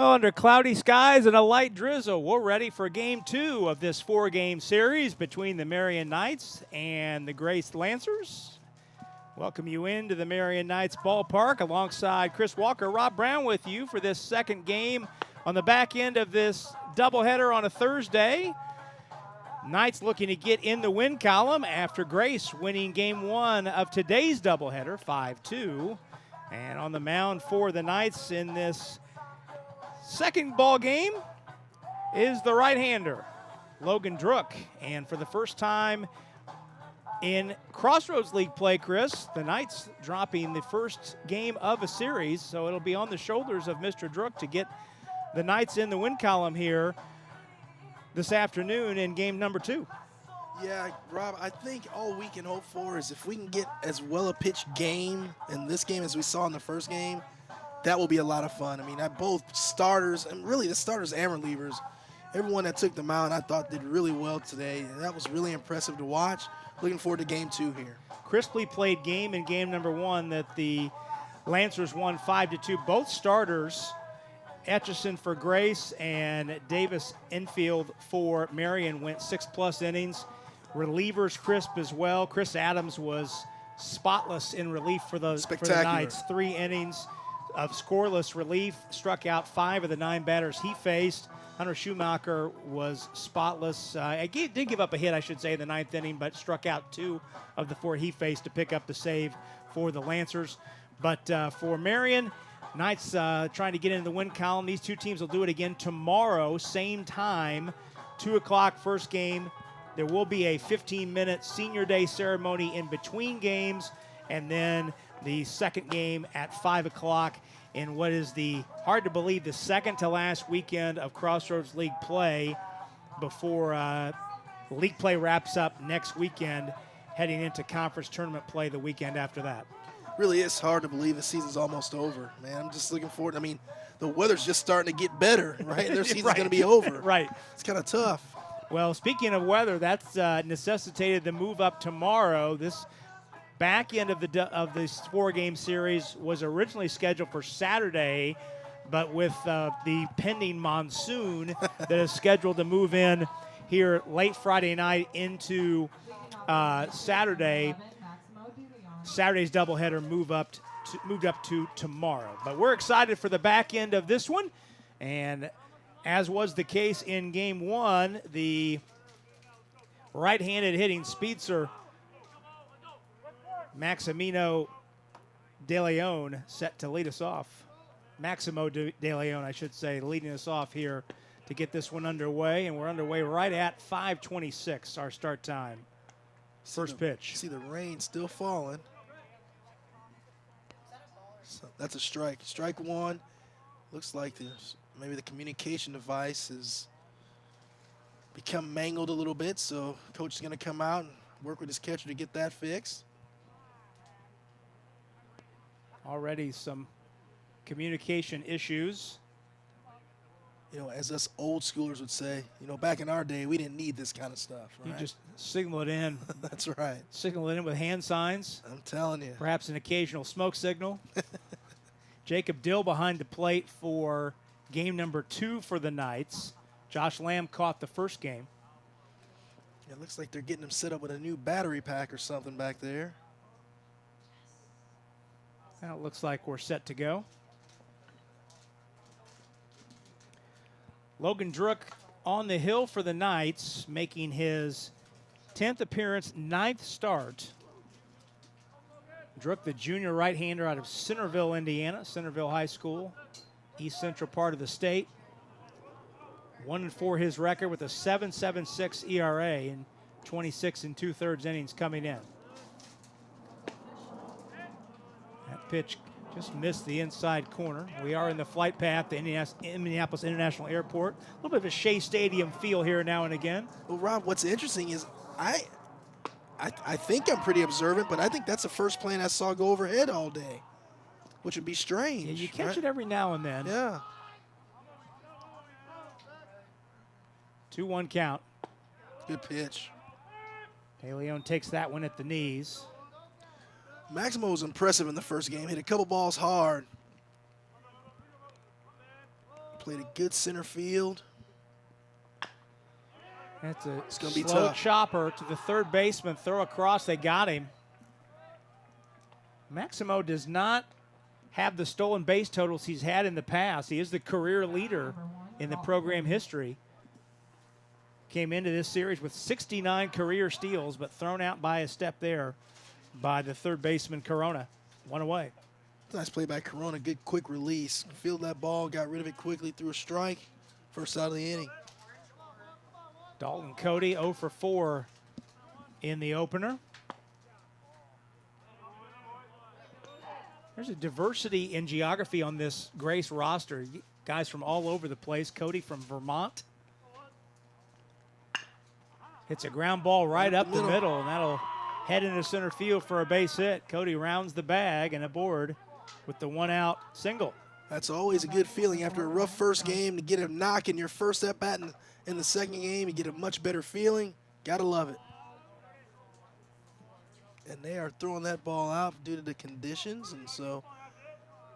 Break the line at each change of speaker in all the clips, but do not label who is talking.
Well, under cloudy skies and a light drizzle, we're ready for Game 2 of this 4-game series between the Marian Knights and the Grace Lancers. Welcome you into the Marian Knights ballpark alongside Chris Walker, Rob Brown with you for this second game on the back end of this doubleheader on a Thursday. Knights looking to get in the win column after Grace winning Game 1 of today's doubleheader, 5-2. And on the mound for the Knights in this second ball game is the right-hander, Logan Drook. And for the first time in Crossroads League play, Chris, the Knights dropping the first game of a series, so it'll be on the shoulders of Mr. Drook to get the Knights in the win column here this afternoon in game number 2.
Yeah, Rob, I think all we can hope for is if we can get as well a pitched game in this game as we saw in the first game, that will be a lot of fun. I mean, both starters, and really the starters and relievers, everyone that took the mound I thought did really well today, and that was really impressive to watch. Looking forward to game 2 here.
Crisply played game in game number 1 that the Lancers won 5-2. Both starters, Etchison for Grace and Davis Enfield for Marian, went 6+ innings. Relievers crisp as well. Chris Adams was spotless in relief for the Knights. 3 innings of scoreless relief, struck out 5 of the 9 batters he faced. Hunter Schumacher was spotless. Did give up a hit, I should say, in the 9th inning, but struck out 2 of the 4 he faced to pick up the save for the Lancers. But for Marian, Knights trying to get into the win column. These two teams will do it again tomorrow, same time, 2 o'clock first game. There will be a 15-minute senior day ceremony in between games, and then the second game at 5 o'clock in what is hard to believe, the second to last weekend of Crossroads League play before league play wraps up next weekend, heading into conference tournament play the weekend after that.
Really is hard to believe the season's almost over, man. I'm just looking forward. I mean, the weather's just starting to get better, right? Their season's
Right.
going to be over.
Right.
It's kind of tough.
Well, speaking of weather, that's necessitated the move up tomorrow. This back end of this 4-game series was originally scheduled for Saturday, but with the pending monsoon that is scheduled to move in here late Friday night into Saturday, Saturday's doubleheader moved up to tomorrow. But we're excited for the back end of this one, and as was the case in Game 1, the right-handed hitting speedster Maximino De Leon set to lead us off. Maximo De Leon, I should say, leading us off here to get this one underway, and we're underway right at 5:26, our start time. First pitch.
See the rain still falling. So that's a strike. Strike 1. Looks like maybe the communication device has become mangled a little bit, so coach is going to come out and work with his catcher to get that fixed.
Already some communication issues.
You know, as us old schoolers would say, you know, back in our day, we didn't need this kind of stuff, right?
You just signal it in.
That's right.
Signal it in with hand signs.
I'm telling you.
Perhaps an occasional smoke signal. Jacob Dill behind the plate for game number 2 for the Knights. Josh Lamb caught the first game.
It looks like they're getting him set up with a new battery pack or something back there.
Now it looks like we're set to go. Logan Drook on the hill for the Knights, making his 10th appearance, 9th start. Drook, the junior right-hander out of Centerville, Indiana, Centerville High School, east central part of the state. 1-4 his record with a 7.76 ERA in 26 2/3 innings coming in. That pitch just missed the inside corner. We are in the flight path to Indianapolis International Airport. A little bit of a Shea Stadium feel here now and again.
Well, Rob, what's interesting is I think I'm pretty observant, but I think that's the first plane I saw go overhead all day, which would be strange.
Yeah, you catch
right?
it every now and then.
Yeah.
2-1 count.
Good pitch.
De Leon takes that one at the knees.
Maximo was impressive in the first game. Hit a couple balls hard. Played a good center field.
That's a
It's gonna be
slow
tough.
chopper to the third baseman. Throw across. They got him. Maximo does not have the stolen base totals he's had in the past. He is the career leader in the program history. Came into this series with 69 career steals, but thrown out by a step there by the third baseman, Corona. One away.
Nice play by Corona. Good quick release. Fielded that ball, got rid of it quickly, threw a strike. First out of the inning.
Dalton Cody 0 for 4 in the opener. There's a diversity in geography on this Grace roster. Guys from all over the place. Cody from Vermont. Hits a ground ball right up the middle, and that'll head into center field for a base hit. Cody rounds the bag and aboard with the one-out single.
That's always a good feeling after a rough first game to get a knock in your first at-bat in the second game. You get a much better feeling. Gotta love it. And they are throwing that ball out due to the conditions, and so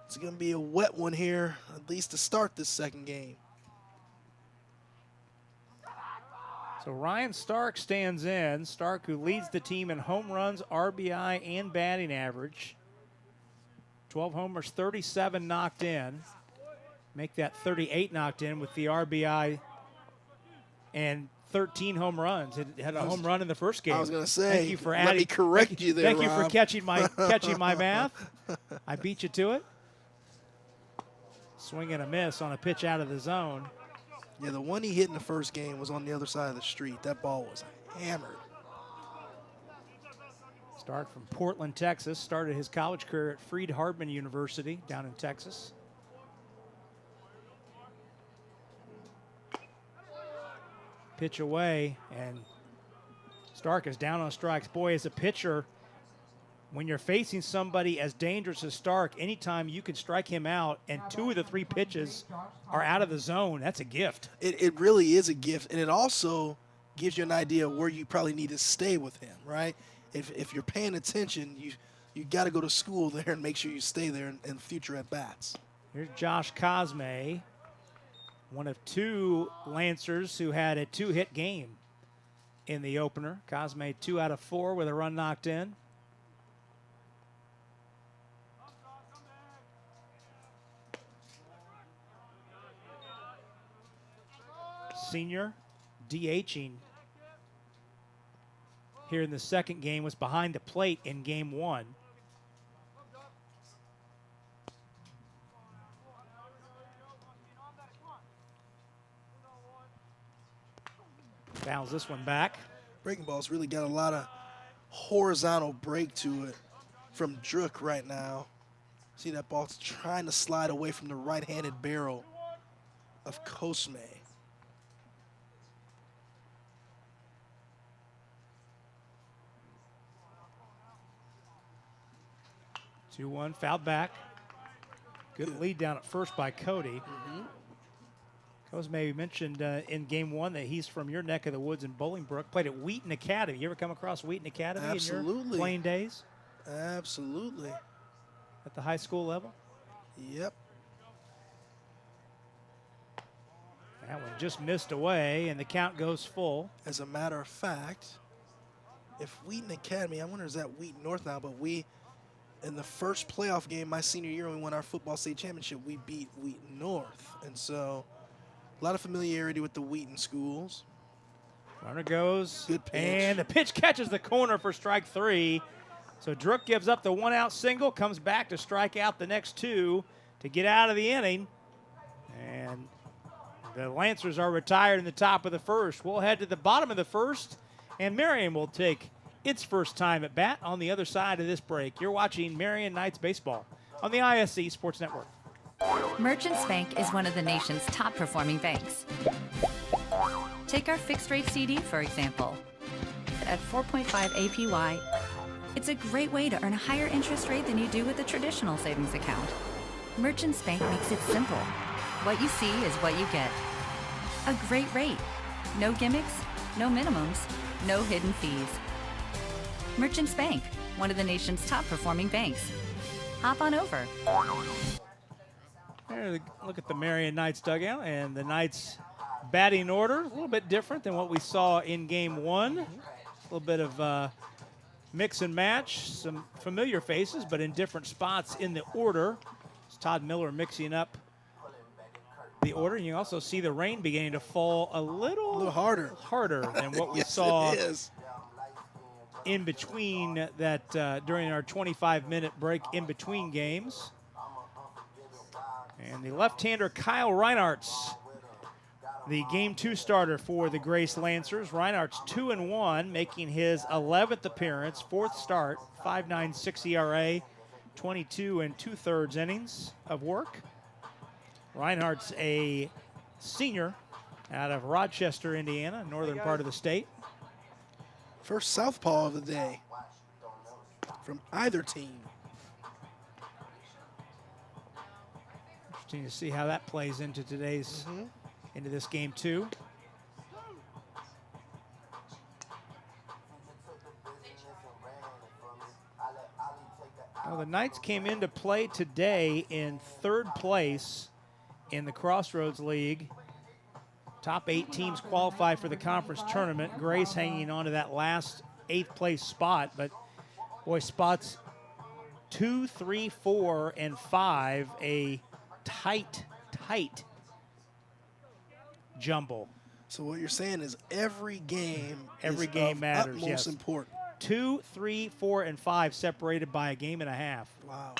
it's going to be a wet one here, at least to start this second game.
So Ryan Stark stands in. Stark, who leads the team in home runs, RBI, and batting average. 12 homers, 37 knocked in. Make that 38 knocked in with the RBI and 13 home runs. It had a home run in the first game.
I was going to say,
thank you for
let me correct you there,
Thank you
Rob.
for catching my math. I beat you to it. Swing and a miss on a pitch out of the zone.
Yeah, the one he hit in the first game was on the other side of the street. That ball was hammered.
Stark from Portland, Texas. Started his college career at Freed-Hardeman University down in Texas. Pitch away, and Stark is down on strikes. Boy, as a pitcher, when you're facing somebody as dangerous as Stark, anytime you can strike him out and 2 of the 3 pitches are out of the zone, that's a gift.
It really is a gift, and it also gives you an idea of where you probably need to stay with him, right? If you're paying attention, you got to go to school there and make sure you stay there in future at-bats.
Here's Josh Cosme, one of 2 Lancers who had a 2-hit game in the opener. Cosme 2 out of 4 with a run knocked in. Senior DHing here in the second game, was behind the plate in game 1. Fouls this one back.
Breaking ball's really got a lot of horizontal break to it from Druk right now. See that ball's trying to slide away from the right-handed barrel of Cosme.
2-1, fouled back. Good lead down at first by Cody. Cosme mentioned in game 1 that he's from your neck of the woods in Bolingbrook. Played at Wheaton Academy. You ever come across Wheaton Academy in your playing days?
Absolutely.
At the high school level?
Yep.
That one just missed away, and the count goes full.
As a matter of fact, if Wheaton Academy, I wonder is that Wheaton North now, but we, in the first playoff game my senior year when we won our football state championship, we beat Wheaton North. And so a lot of familiarity with the Wheaton schools.
Runner goes,
Good pitch.
And the pitch catches the corner for strike 3. So Druk gives up the 1-out single, comes back to strike out the next 2 to get out of the inning. And the Lancers are retired in the top of the first. We'll head to the bottom of the first, and Marian will take its first time at bat on the other side of this break. You're watching Marian Knights Baseball on the ISC Sports Network.
Merchants Bank is one of the nation's top performing banks. Take our fixed rate CD, for example. At 4.5 APY, it's a great way to earn a higher interest rate than you do with a traditional savings account. Merchants Bank makes it simple. What you see is what you get. A great rate. No gimmicks, no minimums, no hidden fees. Merchants Bank, one of the nation's top performing banks. Hop on over.
Look at the Marian Knights dugout, and the Knights batting order, a little bit different than what we saw in game one. A little bit of mix and match, some familiar faces, but in different spots in the order. It's Todd Miller mixing up the order. And you also see the rain beginning to fall a little
harder
than what we
yes,
saw
it is.
in between that during our 25-minute break in between games. And the left-hander Kyle Reinhartz, the Game 2 starter for the Grace Lancers. Reinhardt's 2-1, making his 11th appearance, 4th start, 5.96 ERA, 22 2/3 innings of work. Reinhardt's a senior out of Rochester, Indiana, northern part of the state.
First southpaw of the day from either team.
Interesting to see how that plays into today's into this game too. Well, the Knights came into play today in 3rd place in the Crossroads League. Top 8 teams qualify for the conference tournament. Grace hanging on to that last 8th place spot, but boy, spots 2, 3, 4, and 5, a tight jumble.
So what you're saying is every game
matters.
Utmost
Yes,
important.
2, 3, 4, and 5 separated by a game and a half.
Wow.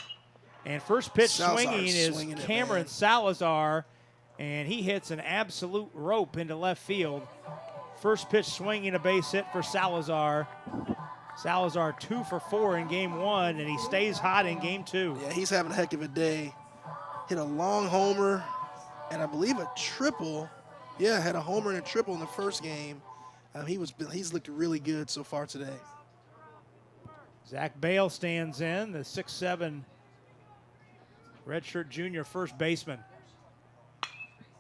And first pitch
Salazar's
swinging is
swinging it,
Cameron
man.
Salazar, and he hits an absolute rope into left field. First pitch swinging, a base hit for Salazar. Salazar 2 for 4 in game 1, and he stays hot in game 2.
Yeah, he's having a heck of a day. Hit a long homer and I believe a triple. Yeah, had a homer and a triple in the first game. He's looked really good so far today.
Zach Bale stands in, the 6'7" redshirt junior first baseman.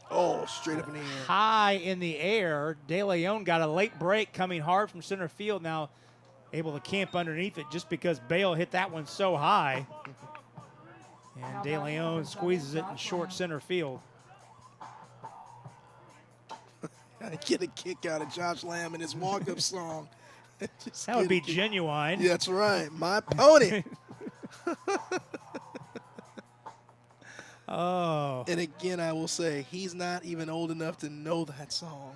Oh, straight up in the air.
High in the air. De Leon got a late break coming hard from center field. Now able to camp underneath it just because Bale hit that one so high. And De Leon squeezes it in short center field.
I get a kick out of Josh Lamb and his walk-up song.
That would be genuine.
Yeah, that's right. My pony.
Oh.
And again, I will say, he's not even old enough to know that song.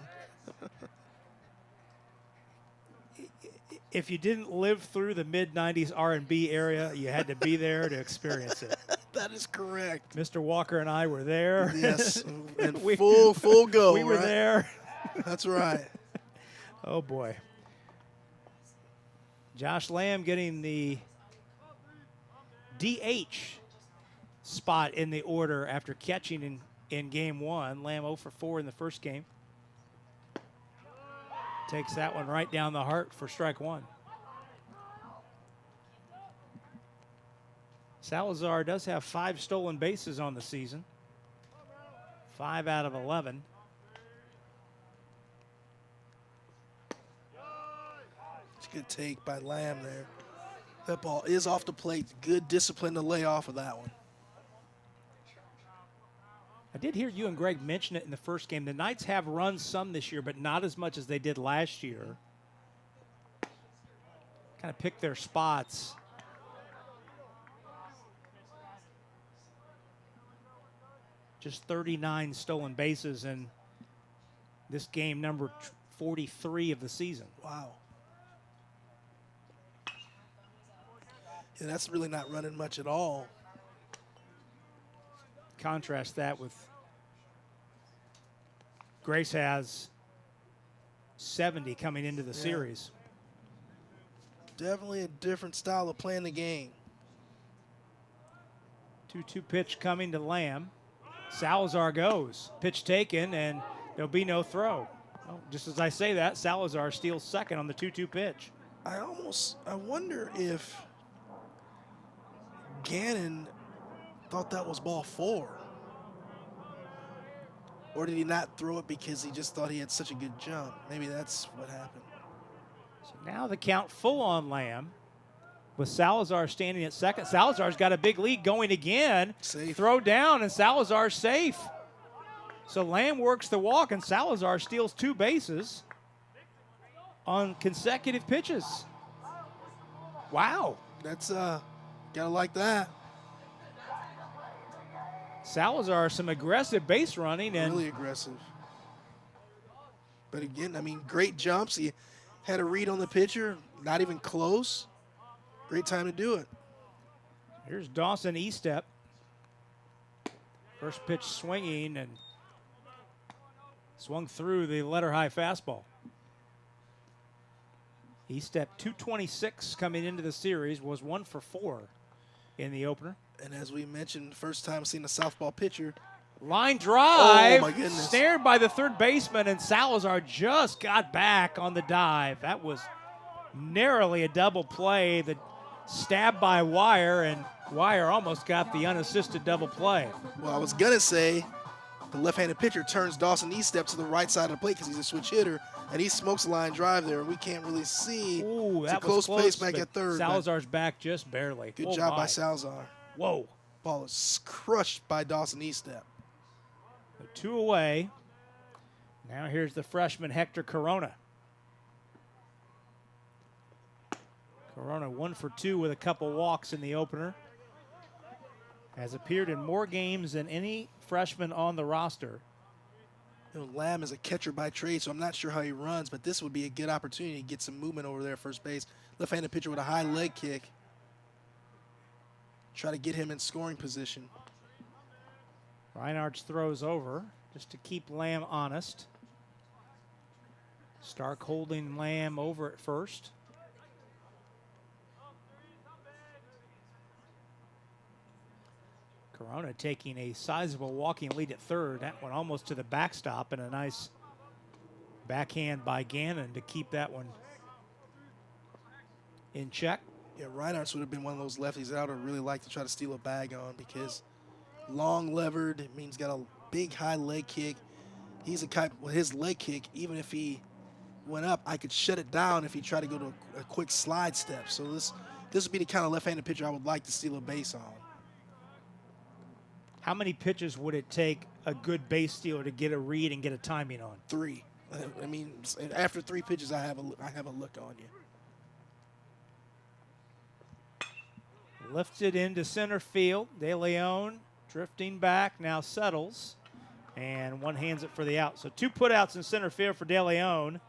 If you didn't live through the mid-'90s R&B area, you had to be there to experience it.
That is correct.
Mr. Walker and I were there.
Yes, and full go.
We were
right?
there.
That's right.
Oh, boy. Josh Lamb getting the DH spot in the order after catching in game 1. Lamb 0 for 4 in the first game. Takes that one right down the heart for strike 1. Salazar does have 5 stolen bases on the season. 5 out of 11.
It's a good take by Lamb there. That ball is off the plate. Good discipline to lay off of that one.
I did hear you and Greg mention it in the first game. The Knights have run some this year, but not as much as they did last year. Kind of pick their spots. Just 39 stolen bases in this game, number 43 of the season.
Wow. Yeah, that's really not running much at all.
Contrast that with Grace has 70 coming into the series.
Definitely a different style of playing the game.
2-2 pitch coming to Lamb. Salazar goes. Pitch taken, and there'll be no throw. Oh, just as I say that, Salazar steals second on the 2-2 pitch.
I wonder if Gannon thought that was ball 4. Or did he not throw it because he just thought he had such a good jump? Maybe that's what happened.
So now the count full on Lamb. with Salazar standing at second. Salazar's got a big lead going again.
Safe.
Throw down, and Salazar's safe. So Lamb works the walk, and Salazar steals 2 bases on consecutive pitches. Wow.
That's, gotta like that.
Salazar, some aggressive base running. And
Really aggressive. But again, I mean, great jumps. He had a read on the pitcher, not even close. Great time to do it.
here's Dawson Estep. First pitch swinging and swung through the letter-high fastball. Estep 226 coming into the series, was 1 for 4 in the opener.
And as we mentioned, first time seeing a southpaw pitcher.
Line drive,
Oh, my goodness.
snared by the third baseman, and Salazar just got back on the dive. That was narrowly a double play. The stab by Wire, and Wire almost got the unassisted double play.
Well, I was going to say the left-handed pitcher turns Dawson Estep to the right side of the plate because he's a switch hitter, and he smokes a line drive there, and we can't really see.
Ooh,
It's
that
a
was
close pace back
but
at third. but
Salazar's back just barely.
Good
Oh,
job
my.
by Salazar.
Whoa.
Ball is crushed by Dawson Estep.
2 away. Now here's the freshman Hector Corona. Corona 1 for 2 with a couple walks in the opener. Has appeared in more games than any freshman on the roster.
You know, Lamb is a catcher by trade, so I'm not sure how he runs, but this would be a good opportunity to get some movement over there at first base. Left-handed pitcher with a high leg kick. Try to get him in scoring position.
Reinhardt's throws over just to keep Lamb honest. Stark holding Lamb over at first. Corona taking a sizable walking lead at third. That one almost to the backstop, and a nice backhand by Gannon to keep that one in check.
Yeah, Reinhardt would have been one of those lefties that I would really like to try to steal a bag on because long levered, it means got a big high leg kick. He's a type with his leg kick, even if he went up, I could shut it down if he tried to go to a quick slide step. So this would be the kind of left-handed pitcher I would like to steal a base on.
How many pitches would it take a good base stealer to get a read and get a timing on?
3. I mean, after 3 pitches, I have a look on you.
Lifted into center field. De Leon drifting back, now settles, and one hands it for the out. So 2 putouts in center field for De Leon.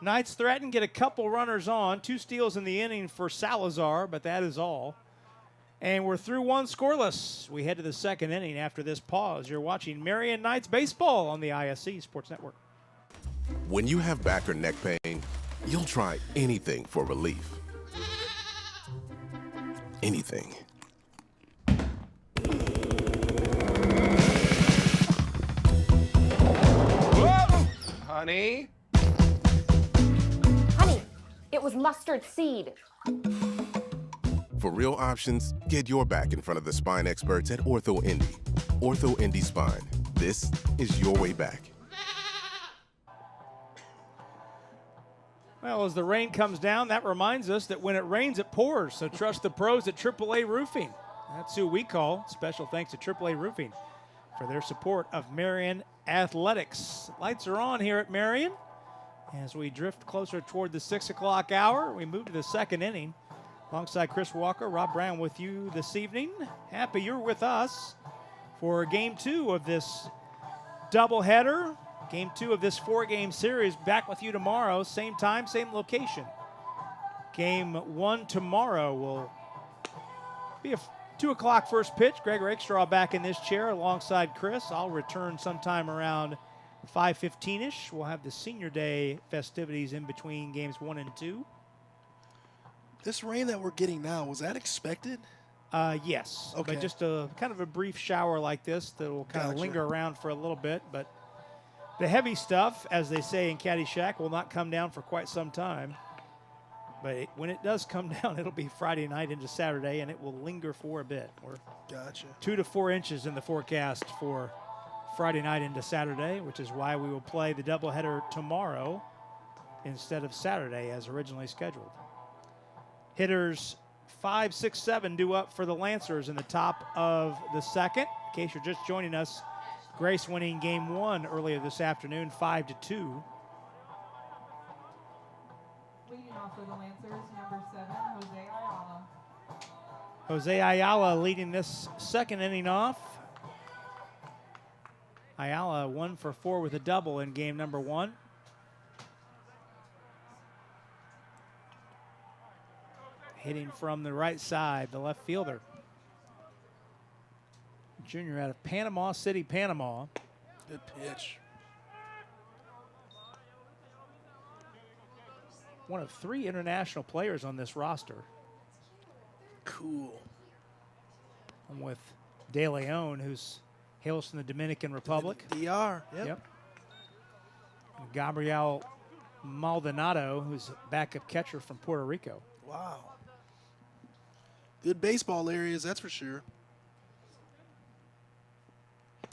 Knights threaten, get a couple runners on. 2 steals in the inning for Salazar, but that is all. And we're through 1 scoreless. We head to the second inning after this pause. You're watching Marian Knights baseball on the ISC Sports Network.
When you have back or neck pain, you'll try anything for relief. Anything.
Whoa! Honey?
Honey, it was mustard seed.
For real options, get your back in front of the spine experts at Ortho Indy. Ortho Indy Spine. This is your way back.
Well, as the rain comes down, that reminds us that when it rains, it pours. So trust the pros at AAA Roofing. That's who we call. Special thanks to AAA Roofing for their support of Marian Athletics. Lights are on here at Marian. As we drift closer toward the 6 o'clock hour, we move to the second inning. Alongside Chris Walker, Rob Brown with you this evening. Happy you're with us for Game 2 of this doubleheader. Game 2 of this 4-game series. Back with you tomorrow, same time, same location. Game 1 tomorrow will be a 2 o'clock first pitch. Greg Rakestraw back in this chair alongside Chris. I'll return sometime around 5:15-ish. We'll have the Senior Day festivities in between games 1 and 2.
This rain that we're getting now, was that expected?
Yes,
Okay.
but just a kind of a brief shower like this that will kind of
Gotcha.
linger around for a little bit. But the heavy stuff, as they say in Caddyshack, will not come down for quite some time. But when it does come down, it'll be Friday night into Saturday, and it will linger for a bit. We're
Gotcha.
2 to 4 inches in the forecast for Friday night into Saturday, which is why we will play the doubleheader tomorrow instead of Saturday as originally scheduled. Hitters 5, 6, 7 due up for the Lancers in the top of the second. In case you're just joining us, Grace winning game 1 earlier this afternoon, 5-2.
Leading off for the Lancers, number 7, Jose Ayala.
Jose Ayala leading this second inning off. Ayala 1 for 4 with a double in game number 1. Hitting from the right side, the left fielder. Junior out of Panama City, Panama.
Good pitch.
One of 3 international players on this roster.
Cool.
I'm with De Leon, who's hails from the Dominican Republic.
DR. Yep.
And Gabriel Maldonado, who's a backup catcher from Puerto Rico.
Wow. Good baseball areas, that's for sure.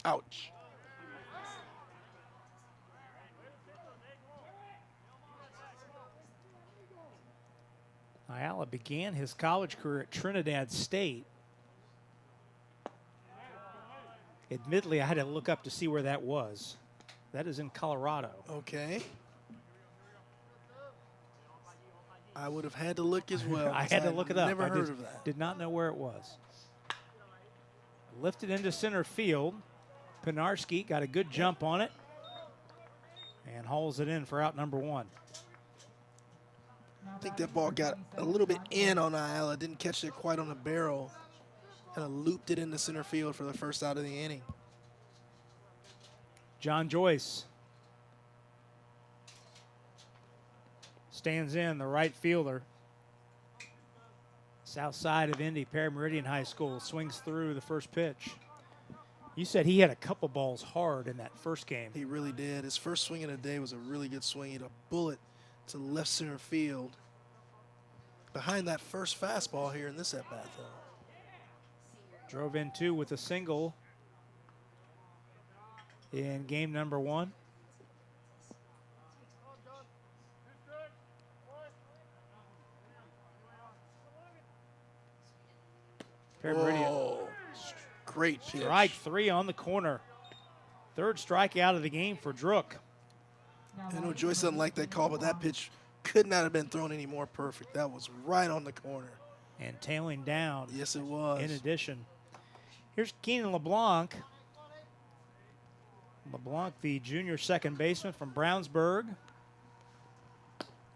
Ouch.
Ayala began his college career at Trinidad State. Admittedly, I had to look up to see where that was. That is in Colorado.
Okay. I would have had to look as well.
I had to look it up.
Never
I
heard of that.
Did not know where it was. Lifted into center field. Pinarski got a good jump on it and hauls it in for out number 1.
I think that ball got a little bit in on Ayala. Didn't catch it quite on the barrel. Kind of looped it into center field for the first out of the inning.
John Joyce stands in, the right fielder. South side of Indy, Perry Meridian High School, swings through the first pitch. You said he had a couple balls hard in that first game.
He really did. His first swing of the day was a really good swing. He had a bullet to left center field. Behind that first fastball here in this at-bat, though.
Drove in 2 with a single in game number 1. Perry Meridian.
Whoa. Great pitch.
Strike 3 on the corner. Third strikeout of the game for Drook.
I know Joyce doesn't like that call, but that pitch could not have been thrown any more perfect. That was right on the corner.
And tailing down.
Yes, it was.
In addition. Here's Keenan LeBlanc. LeBlanc, the junior second baseman from Brownsburg.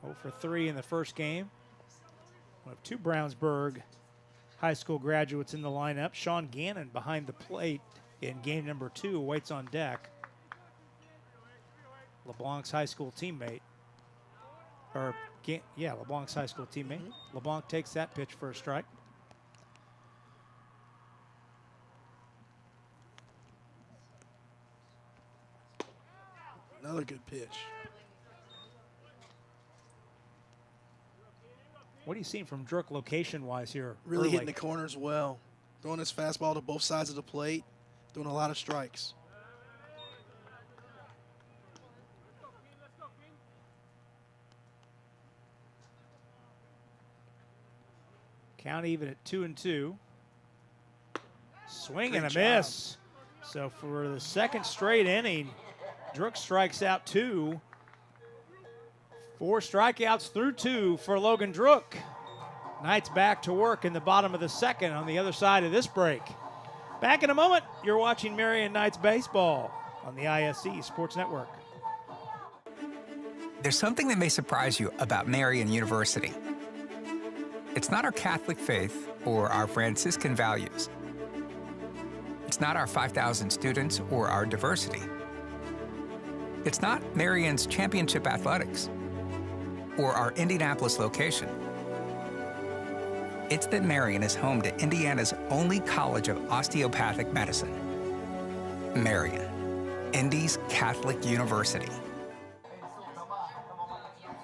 0 for 3 in the first game. One of 2 Brownsburg high school graduates in the lineup. Sean Gannon behind the plate in game number 2 waits on deck. LeBlanc's high school teammate. LeBlanc's high school teammate. LeBlanc takes that pitch for a strike.
Another good pitch.
What are you seeing from Drook location-wise here?
Really
early?
hitting the corners well. Throwing his fastball to both sides of the plate. Doing a lot of strikes.
Count even at 2-2. Swing
Great
and a
job.
miss. So for the second straight inning, Drook strikes out 2. 4 strikeouts through 2 for Logan Drook. Knights back to work in the bottom of the second on the other side of this break. Back in a moment, you're watching Marian Knights baseball on the ISC Sports Network.
There's something that may surprise you about Marian University. It's not our Catholic faith or our Franciscan values. It's not our 5,000 students or our diversity. It's not Marian's championship athletics or our Indianapolis location. It's that Marian is home to Indiana's only college of osteopathic medicine. Marian, Indy's Catholic University.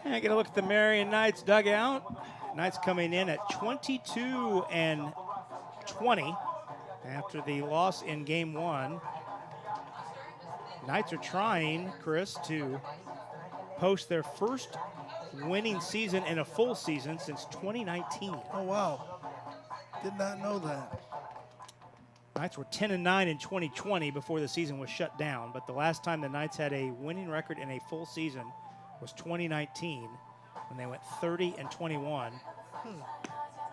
And get a look at the Marian Knights dugout. Knights coming in at 22-20 after the loss in game 1. Knights are trying, Chris, to post their first winning season in a full season since 2019.
Oh, wow. Did not know that.
Knights were 10-9 in 2020 before the season was shut down, but the last time the Knights had a winning record in a full season was 2019 when they went 30-21.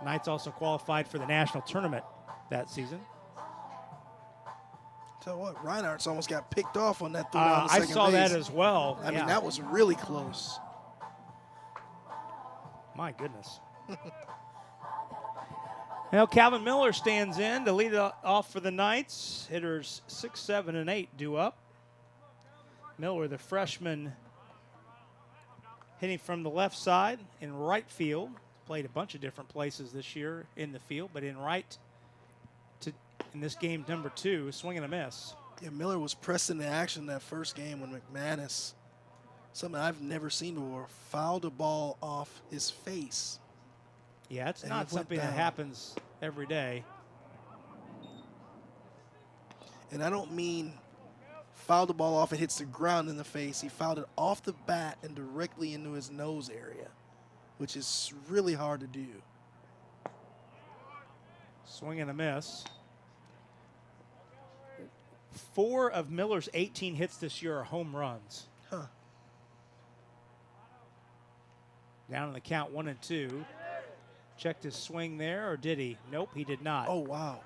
Knights also qualified for the national tournament that season.
Tell you what, Reinhardt's almost got picked off on that throw down the
I
second
saw
base.
that as well.
I mean, that was really close.
My goodness. Now Calvin Miller stands in to lead it off for the Knights. Hitters 6, 7, and 8 due up. Miller, the freshman, hitting from the left side in right field. Played a bunch of different places this year in the field, but in this game number 2, swing and a miss.
Yeah, Miller was pressed into action that first game when McManus, something I've never seen before, fouled a ball off his face.
Yeah, it's
And
not
it went
something that
down.
happens every day.
And I don't mean fouled the ball off, it hits the ground in the face. He fouled it off the bat and directly into his nose area, which is really hard to do.
Swing and a miss. 4 of Miller's 18 hits this year are home runs.
Huh.
Down in the count 1-2. Checked his swing there, or did he? Nope, he did not.
Oh, wow.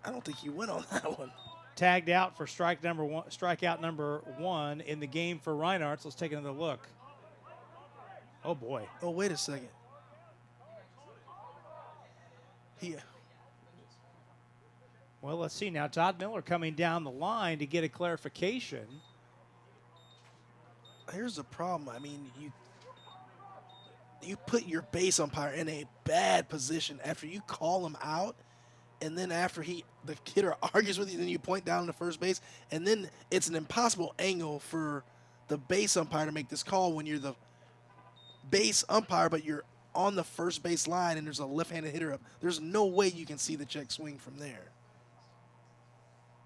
I don't think he went on that one.
Tagged out for strikeout number 1 in the game for Reinhardt's. Let's take another look. Oh, boy.
Oh, wait a second.
Well, let's see now. Todd Miller coming down the line to get a clarification.
Here's the problem. I mean, you put your base umpire in a bad position after you call him out, and then after the hitter argues with you, then you point down to first base, and then it's an impossible angle for the base umpire to make this call when you're the base umpire, but you're on the first base line and there's a left-handed hitter up. There's no way you can see the check swing from there.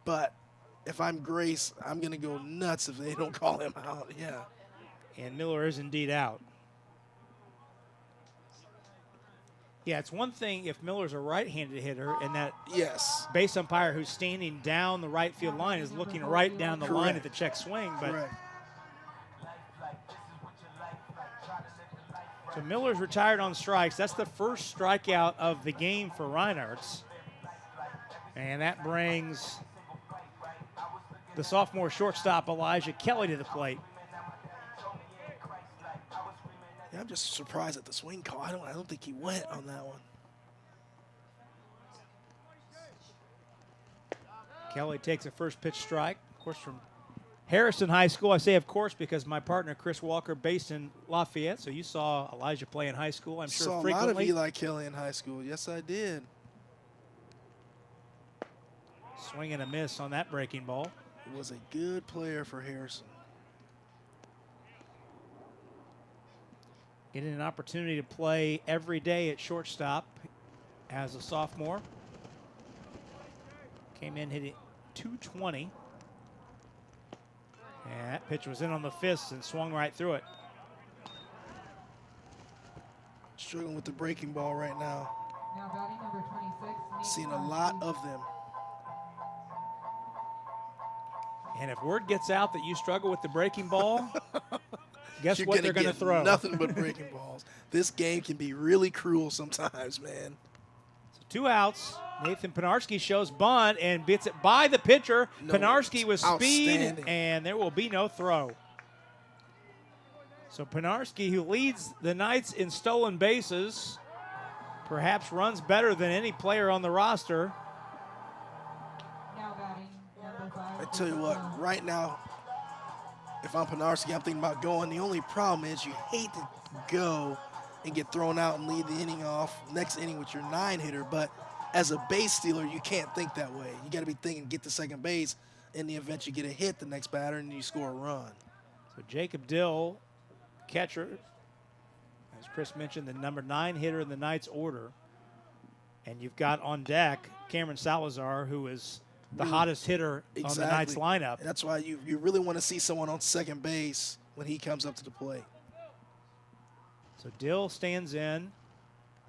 But if I'm Grace, I'm going to go nuts if they don't call him out. Yeah.
And Miller is indeed out. Yeah, it's one thing if Miller's a right-handed hitter and that
Yes.
base umpire who's standing down the right field line is looking right down the line at the check swing. But
Correct.
so Miller's retired on strikes. That's the first strikeout of the game for Reinhardt's. And that brings the sophomore shortstop Elijah Kelly to the plate.
Yeah, I'm just surprised at the swing call. I don't think he went on that one.
Kelly takes a first pitch strike, of course, from Harrison High School. I say, of course, because my partner, Chris Walker, based in Lafayette. So you saw Elijah play in high school, I'm sure,
Saw
frequently.
a lot of Eli Kelly in high school. Yes, I did.
Swing and a miss on that breaking ball.
He was a good player for Harrison.
Getting an opportunity to play every day at shortstop as a sophomore. Came in hitting .220. And that pitch was in on the fists and swung right through it.
Struggling with the breaking ball right now.
Now batting number 26. Nate
Seeing a lot
Parsons.
of them.
And if word gets out that you struggle with the breaking ball, guess
You're
what they're going to
get
throw?
Nothing but breaking balls. This game can be really cruel sometimes, man.
So 2 outs. Nathan Penarski shows bunt and beats it by the pitcher.
No,
Penarski with speed,
outstanding.
and there will be no throw. So Penarski, who leads the Knights in stolen bases, perhaps runs better than any player on the roster.
Now batting number 5.
I tell you what, right now, if I'm Penarski, I'm thinking about going. The only problem is you hate to go and get thrown out and lead the inning off next inning with your 9-hitter, but as a base stealer, you can't think that way. You got to be thinking get to second base in the event you get a hit the next batter and you score a run.
So Jacob Dill, catcher, as Chris mentioned, the number 9 hitter in the Knights order. And you've got on deck Cameron Salazar, who is the hottest hitter on the Knights lineup.
And that's why you really want to see someone on second base when he comes up to the plate.
So Dill stands in,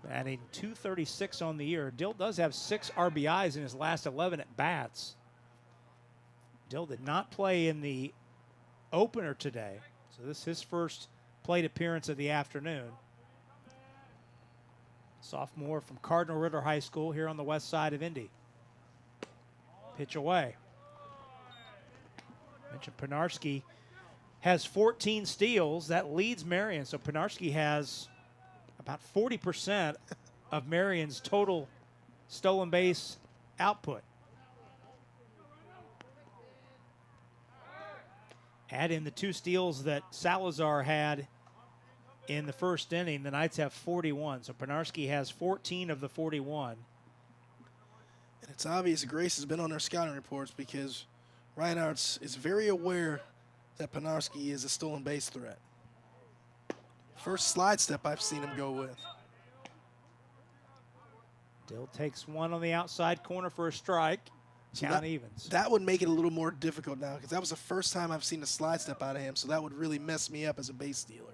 adding 236 on the year. Dill does have 6 RBIs in his last 11 at bats. Dill did not play in the opener today, so this is his first plate appearance of the afternoon. Sophomore from Cardinal Ritter High School here on the west side of Indy. Pitch away. Mentioned Penarski has 14 steals. That leads Marian. So Penarski has about 40% of Marian's total stolen base output. Add in the 2 steals that Salazar had in the first inning, the Knights have 41. So Penarski has 14 of the 41.
And it's obvious Grace has been on their scouting reports because Reinhardt's is very aware that Penarski is a stolen base threat. First slide step I've seen him go with.
Dill takes one on the outside corner for a strike.
So
Count evens.
That would make it a little more difficult now because that was the first time I've seen a slide step out of him, so that would really mess me up as a base stealer.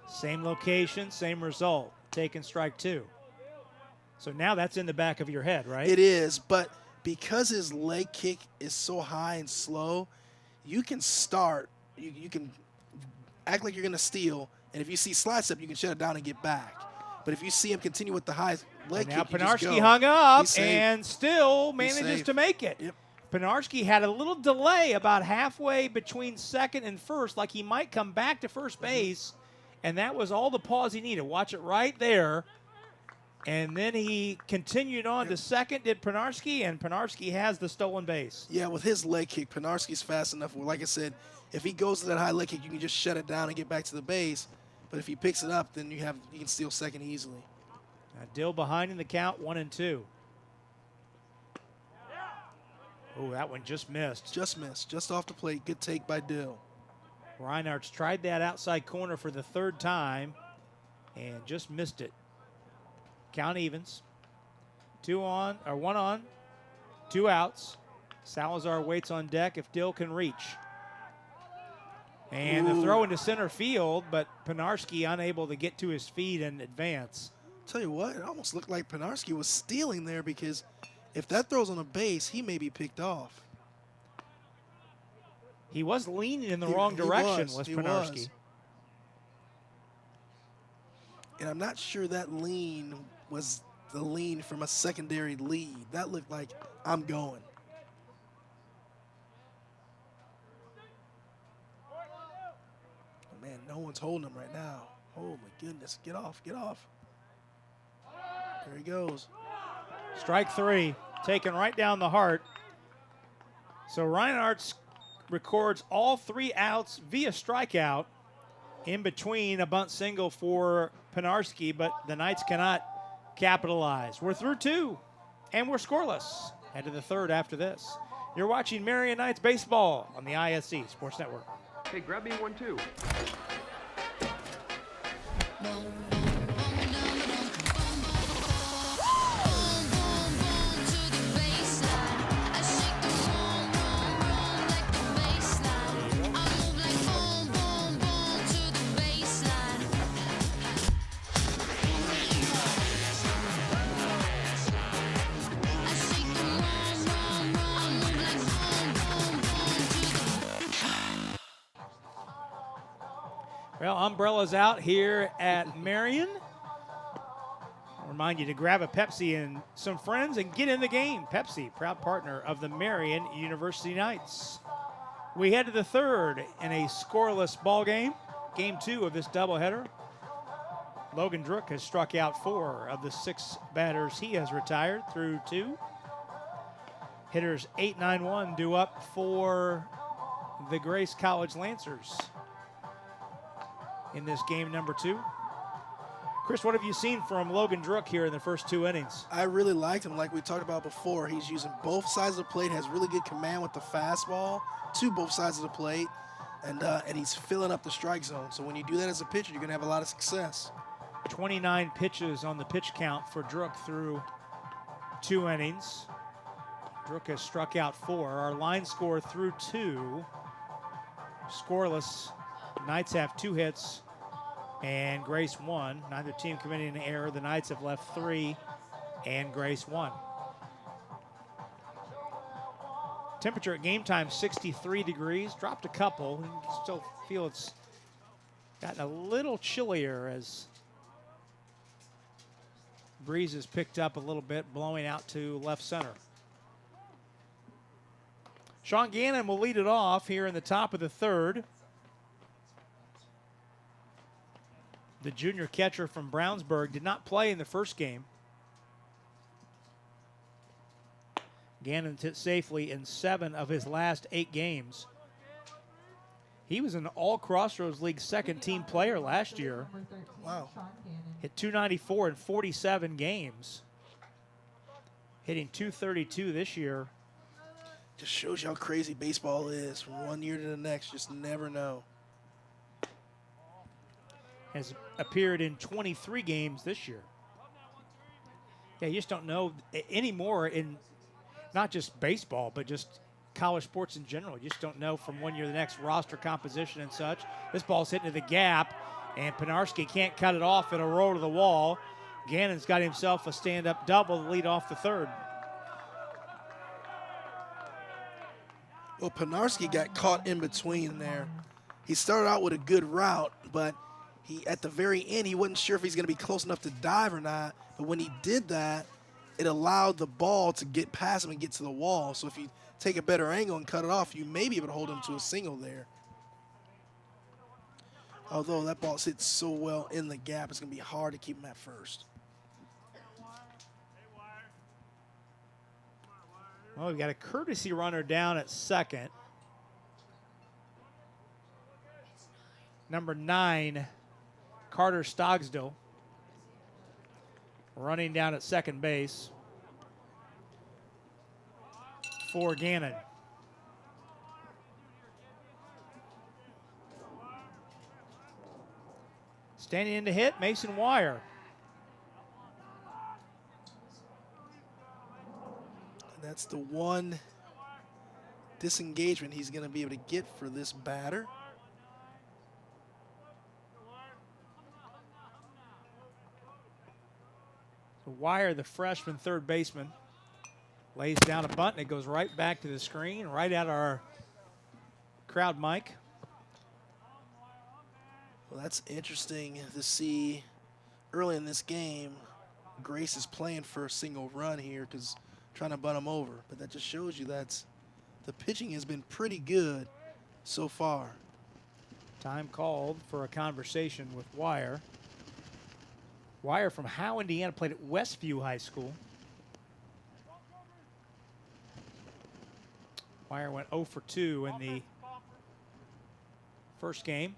Same location, same result. Taking strike 2. So now that's in the back of your head, right?
It is, but because his leg kick is so high and slow, you can start, you can act like you're going to steal, and if you see slide step, you can shut it down and get back. But if you see him continue with the high leg
now
kick, you just
Penarski
go.
hung up
He's safe.
and still
He's
manages
safe.
to make it.
Yep.
Penarski had a little delay about halfway between second and first, like he might come back to first base, and that was all the pause he needed. Watch it right there. And then he continued on to second, did Penarski, and Penarski has the stolen base.
Yeah, with his leg kick, Penarski's fast enough where, like I said, if he goes to that high leg kick, you can just shut it down and get back to the base. But if he picks it up, then you can steal second easily.
Dill behind in the count, 1-2. Oh, that one just missed.
Just missed, just off the plate. Good take by Dill.
Reinhardt's tried that outside corner for the 3rd time and just missed it. Count evens. 1 on, 2 outs. Salazar waits on deck if Dill can reach. And the throw into center field, but Penarski unable to get to his feet and advance.
Tell you what, it almost looked like Penarski was stealing there because if that throws on a base, he may be picked off.
He was leaning in the wrong direction, was
he
Penarski.
was. And I'm not sure that lean was the lean from a secondary lead. That looked like, I'm going. Man, no one's holding him right now. Oh, my goodness. Get off, get off. There he goes.
Strike 3, taken right down the heart. So Reinhardt records all 3 outs via strikeout in between a bunt single for Penarski, but the Knights cannot capitalize. We're through 2, and we're scoreless. Head to the 3rd after this. You're watching Marian Knights baseball on the ISC Sports Network.
Hey, grab me one too.
Well, umbrellas out here at Marian. I'll remind you to grab a Pepsi and some friends and get in the game. Pepsi, proud partner of the Marian University Knights. We head to the 3rd in a scoreless ball game. Game 2 of this doubleheader. Logan Drook has struck out 4 of the 6 batters he has retired through 2. Hitters 8-9-1 due up for the Grace College Lancers in this game number 2. Chris, what have you seen from Logan Drook here in the first 2 innings?
I really liked him like we talked about before. He's using both sides of the plate, has really good command with the fastball to both sides of the plate, and he's filling up the strike zone. So when you do that as a pitcher, you're going to have a lot of success.
29 pitches on the pitch count for Drook through 2 innings. Drook has struck out 4. Our line score through 2 scoreless. Knights have 2 hits and Grace 1. Neither team committing an error. The Knights have left 3 and Grace 1. Temperature at game time 63 degrees. Dropped a couple. You can still feel it's gotten a little chillier as breeze has picked up a little bit, blowing out to left center. Sean Gannon will lead it off here in the top of the 3rd. The junior catcher from Brownsburg did not play in the first game. Gannon hit safely in 7 of his last 8 games. He was an All-Crossroads League second-team player last year.
Wow.
Hit .294 in 47 games. Hitting .232 this year.
Just shows you how crazy baseball is. From one year to the next, just never know.
Has appeared in 23 games this year. Yeah, you just don't know anymore in not just baseball, but just college sports in general. You just don't know from one year to the next roster composition and such. This ball's hitting to the gap, and Penarski can't cut it off. It'll roll to the wall. Gannon's got himself a stand-up double to lead off the 3rd.
Well, Penarski got caught in between there. He started out with a good route, but at the very end, he wasn't sure if he's going to be close enough to dive or not. But when he did that, it allowed the ball to get past him and get to the wall. So if you take a better angle and cut it off, you may be able to hold him to a single there. Although that ball's hit so well in the gap, it's going to be hard to keep him at first.
Well, we've got a courtesy runner down at second. Number 9, Carter Stogsdill, running down at second base for Gannon. Standing in to hit, Mason Wire.
And that's the one disengagement he's going to be able to get for this batter.
Wire, the freshman third baseman, lays down a bunt and it goes right back to the screen, right at our crowd mic.
Well, that's interesting to see early in this game. Grace is playing for a single run here because trying to bunt him over. But that just shows you that the pitching has been pretty good so far.
Time called for a conversation with Wire. Wire from Howe, Indiana, played at Westview High School. Wire went 0 for 2 in the first game.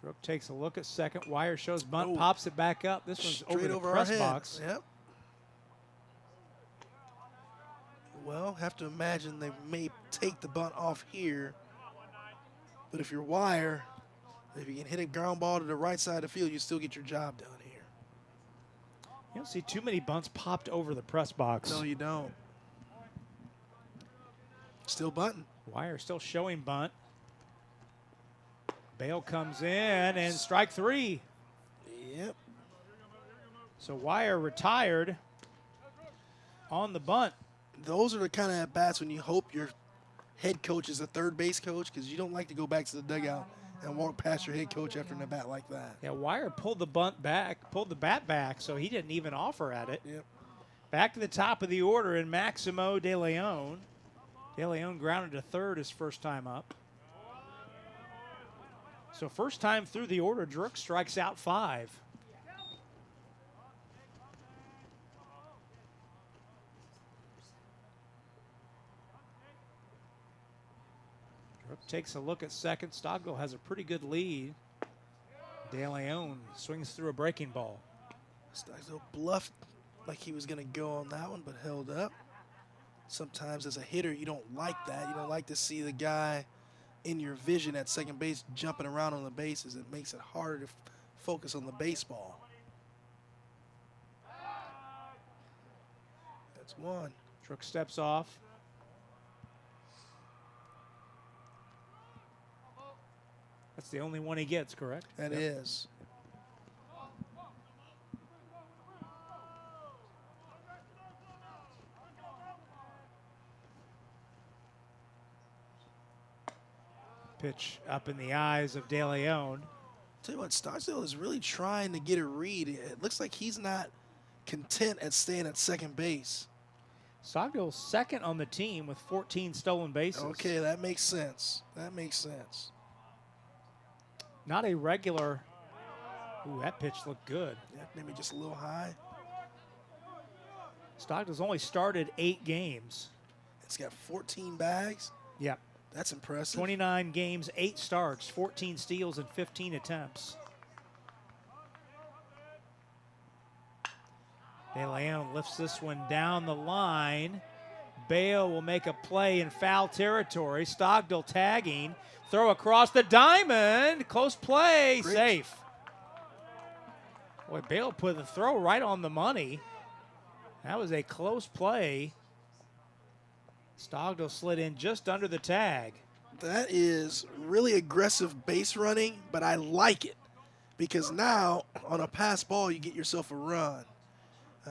Drook takes a look at second. Wire shows bunt, pops it back up. This one's
Straight
over the press
our
box.
Yep. Well, have to imagine they may take the bunt off here. But if you're Wire, if you can hit a ground ball to the right side of the field, you still get your job done here.
You don't see too many bunts popped over the press box.
No, you don't. Still bunting.
Wire still showing bunt. Bale comes in and strike 3.
Yep.
So Wire retired on the bunt.
Those are the kind of at-bats when you hope your head coach is a third base coach, because you don't like to go back to the dugout and walk past your head coach after an at-bat like that.
Yeah, Wire pulled the bunt back, pulled the bat back, so he didn't even offer at it.
Yep.
Back to the top of the order in Maximo De Leon. De Leon grounded to third his first time up. So first time through the order, Drook strikes out 5. Drook takes a look at second. Stockdale has a pretty good lead. De Leon swings through a breaking ball.
Stockdale bluffed like he was going to go on that one, but held up. Sometimes as a hitter, you don't like that. You don't like to see the guy in your vision at second base jumping around on the bases. It makes it harder to focus on the baseball. That's one.
Truck steps off. That's the only one he gets, correct?
That is.
Pitch up in the eyes of De Leon.
Tell you what, Stockdale is really trying to get a read. It looks like he's not content at staying at second base.
Stockdale's second on the team with 14 stolen bases.
Okay, that makes sense. That makes sense.
Not a regular. Ooh, that pitch looked good.
Yeah, maybe just a little high.
Stockdale's only started 8 games.
It's got 14 bags.
Yep.
That's impressive.
29 games, 8 starts, 14 steals, and 15 attempts. De Leon lifts this one down the line. Bale will make a play in foul territory. Stockdale tagging. Throw across the diamond. Close play.
Great.
Safe. Boy, Bale put the throw right on the money. That was a close play. Stockdale slid in just under the tag.
That is really aggressive base running, but I like it because now on a pass ball, you get yourself a run.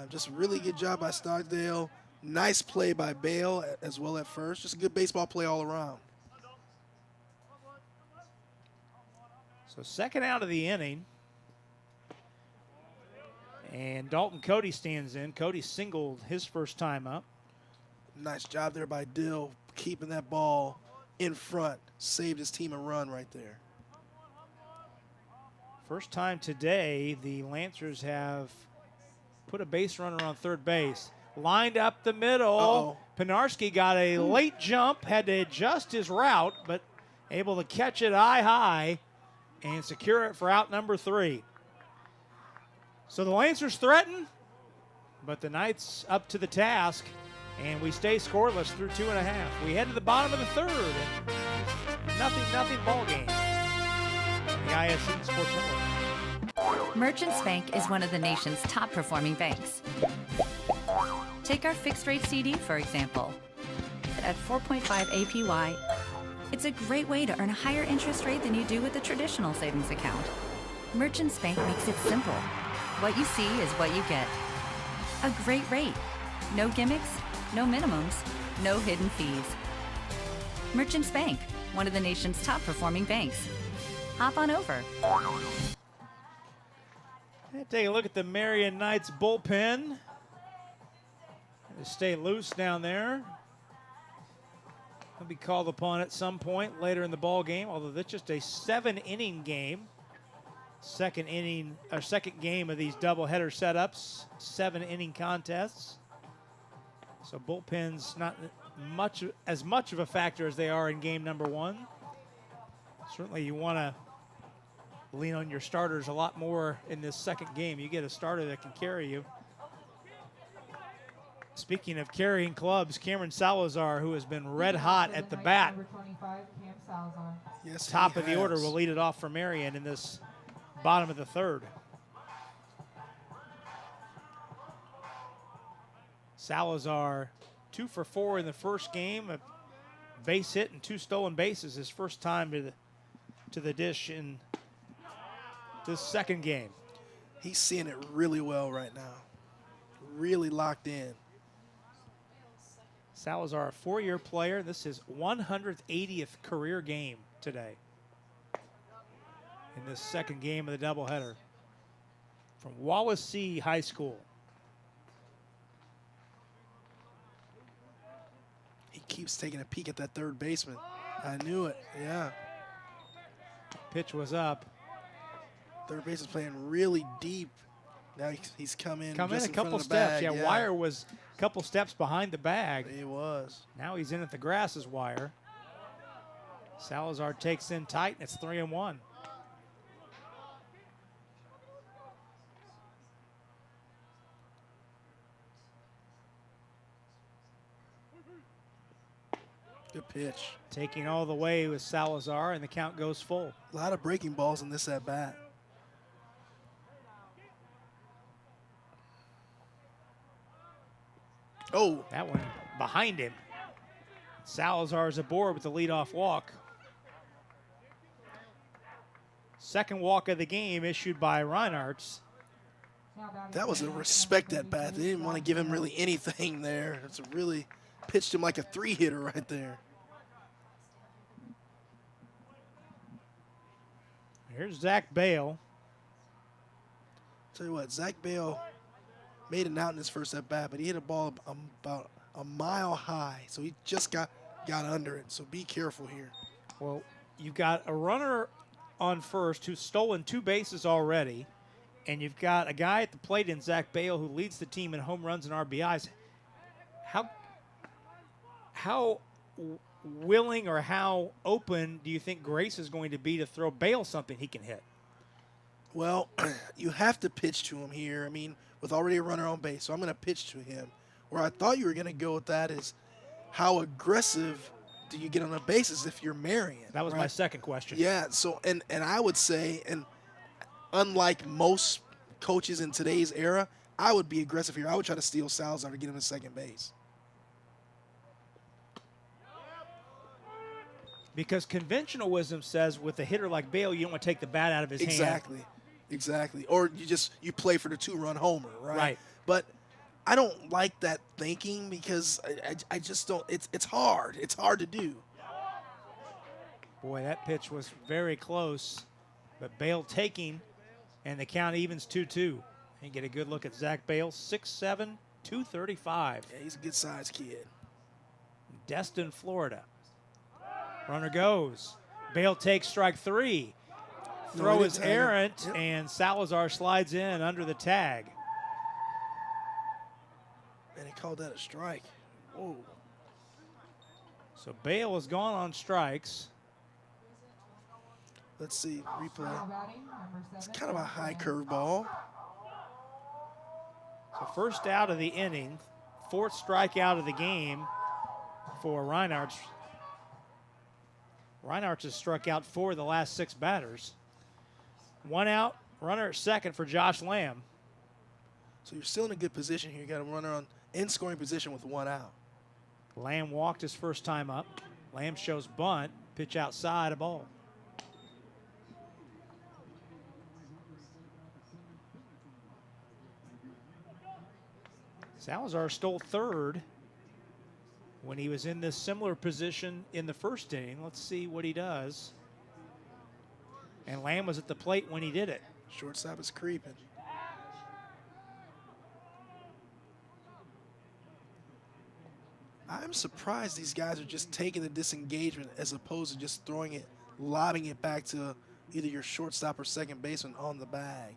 Just a really good job by Stockdale. Nice play by Bale as well at first. Just a good baseball play all around.
So second out of the inning. And Dalton Cody stands in. Cody singled his first time up.
Nice job there by Dill, keeping that ball in front. Saved his team a run right there.
First time today, the Lancers have put a base runner on third base. Lined up the middle.
Uh-oh.
Pinarski got a late jump, had to adjust his route, but able to catch it high and secure it for out number 3. So the Lancers threaten, but the Knights up to the task. And we stay scoreless through 2.5. We head to the bottom of the third. And nothing ball game. The ISC Sports Network.
Merchants Bank is one of the nation's top performing banks. Take our fixed rate CD, for example. At 4.5 APY, it's a great way to earn a higher interest rate than you do with a traditional savings account. Merchants Bank makes it simple. What you see is what you get. A great rate. No gimmicks, no minimums, no hidden fees. Merchants Bank, one of the nation's top performing banks. Hop on over.
Take a look at the Marian Knights bullpen. Just stay loose down there. He'll be called upon at some point later in the ball game, although that's just a 7-inning game. Second game of these doubleheader setups, 7-inning contests. So bullpens not as much of a factor as they are in game number 1. Certainly you want to lean on your starters a lot more in this second game. You get a starter that can carry you. Speaking of carrying clubs, Cameron Salazar, who has been red hot at the bat,
Number 25, Cam Salazar.
Yes,
top
he
of the order,
has.
will lead it off for Marian in this bottom of the third. Salazar 2 for 4 in the first game, a base hit and 2 stolen bases. His first time to the dish in this second game.
He's seeing it really well right now. Really locked in.
Salazar, a 4-year player. This is his 180th career game today in this second game of the doubleheader from Wawasee High School.
He keeps taking a peek at that third baseman. I knew it, yeah.
Pitch was up.
Third base is playing really deep. Now he's come in
A
just in front
couple
of the
steps.
bag.
Yeah, Wire was a couple steps behind the bag.
He was.
Now he's in at the grasses, Wire. Salazar takes in tight, and it's 3-1.
Good pitch.
Taking all the way with Salazar, and the count goes full.
A lot of breaking balls in this at bat. Oh,
That one behind him. Salazar is aboard with the leadoff walk. Second walk of the game issued by Reinhardt's.
that was a respect at bat. They didn't want to give him really anything there. It's a really pitched him like a 3-hitter right there.
Here's Zach Bale.
Tell you what, Zach Bale made an out in his first at bat, but he hit a ball about a mile high, so he just got under it. So be careful here.
Well, you've got a runner on first who's stolen 2 bases already, and you've got a guy at the plate in Zach Bale who leads the team in home runs and RBIs. How willing or how open do you think Grace is going to be to throw Bale something he can hit?
Well, you have to pitch to him here. I mean, with already a runner on base, so I'm going to pitch to him. Where I thought you were going to go with that is how aggressive do you get on the bases if you're Marian?
That was my second question.
Yeah, so, and I would say, and unlike most coaches in today's era, I would be aggressive here. I would try to steal Salazar to get him to second base.
Because conventional wisdom says with a hitter like Bale, you don't want to take the bat out of his hand.
Exactly. Or you play for the 2-run homer, right?
Right.
But I don't like that thinking because I just don't. It's hard. It's hard to do.
Boy, that pitch was very close, but Bale taking, and the count evens 2-2. And get a good look at Zach Bale, 6'7", 235.
Yeah, he's a good sized kid.
Destin, Florida. Runner goes. Bale takes strike 3. Throw is errant, and Salazar slides in under the tag.
And he called that a strike. Whoa.
So Bale has gone on strikes.
Let's see, replay.
Batting, number 7.
It's kind of a high curveball.
So first out of the inning, 4th strikeout of the game for Reinhardt's. Reinhardt has struck out 4 of the last 6 batters. 1 out, runner at second for Josh Lamb.
So you're still in a good position here. You got a runner on in scoring position with 1 out.
Lamb walked his first time up. Lamb shows bunt, pitch outside, a ball. Salazar stole 3rd when he was in this similar position in the first inning. Let's see what he does. And Lamb was at the plate when he did it.
Shortstop is creeping. I'm surprised these guys are just taking the disengagement as opposed to just throwing it, lobbing it back to either your shortstop or second baseman on the bag.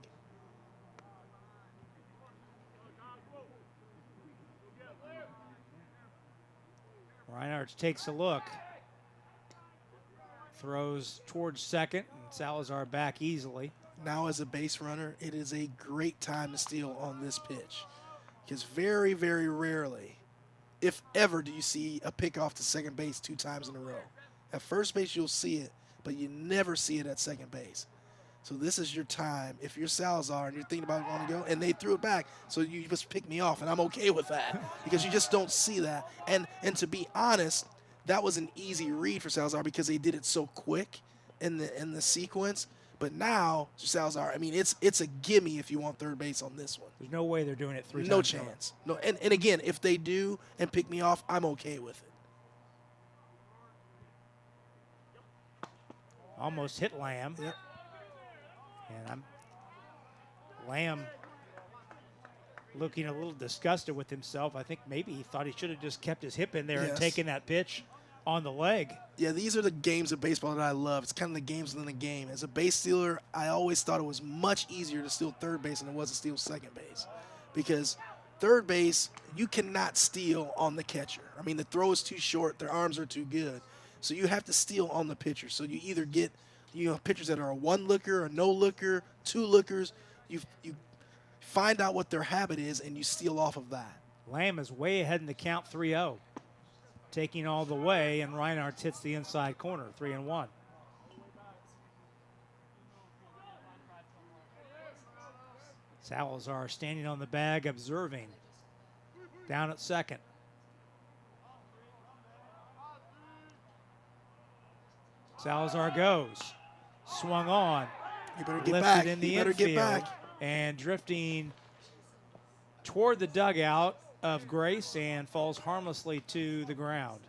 Reinhardt takes a look. Throws towards second, and Salazar back easily.
Now as a base runner, it is a great time to steal on this pitch. Because very, very rarely, if ever, do you see a pickoff to second base 2 times in a row. At first base, you'll see it, but you never see it at second base. So this is your time. If you're Salazar and you're thinking about wanting to go, and they threw it back, so you just pick me off, and I'm okay with that because you just don't see that. And to be honest, that was an easy read for Salazar because they did it so quick in the sequence. But now, Salazar, I mean, it's a gimme if you want third base on this one.
There's no way they're doing it 3 times.
No chance. No, and again, if they do and pick me off, I'm okay with it.
Almost hit Lamb.
Yep.
And Lamb looking a little disgusted with himself. I think maybe he thought he should have just kept his hip in there and taken that pitch on the leg.
Yeah, these are the games of baseball that I love. It's kind of the games within the game. As a base stealer, I always thought it was much easier to steal third base than it was to steal second base. Because third base, you cannot steal on the catcher. I mean, the throw is too short. Their arms are too good. So you have to steal on the pitcher. So you either get pitchers that are a 1-looker, a no-looker, 2-lookers. You find out what their habit is, and you steal off of that.
Lamb is way ahead in the count 3-0. taking all the way, and Reinhardt hits the inside corner, 3-1. Salazar standing on the bag, observing. Down at second. Salazar goes. Swung on.
You better get
Lifted
back.
in the
You better
infield.
get back.
And drifting toward the dugout of Grace and falls harmlessly to the ground.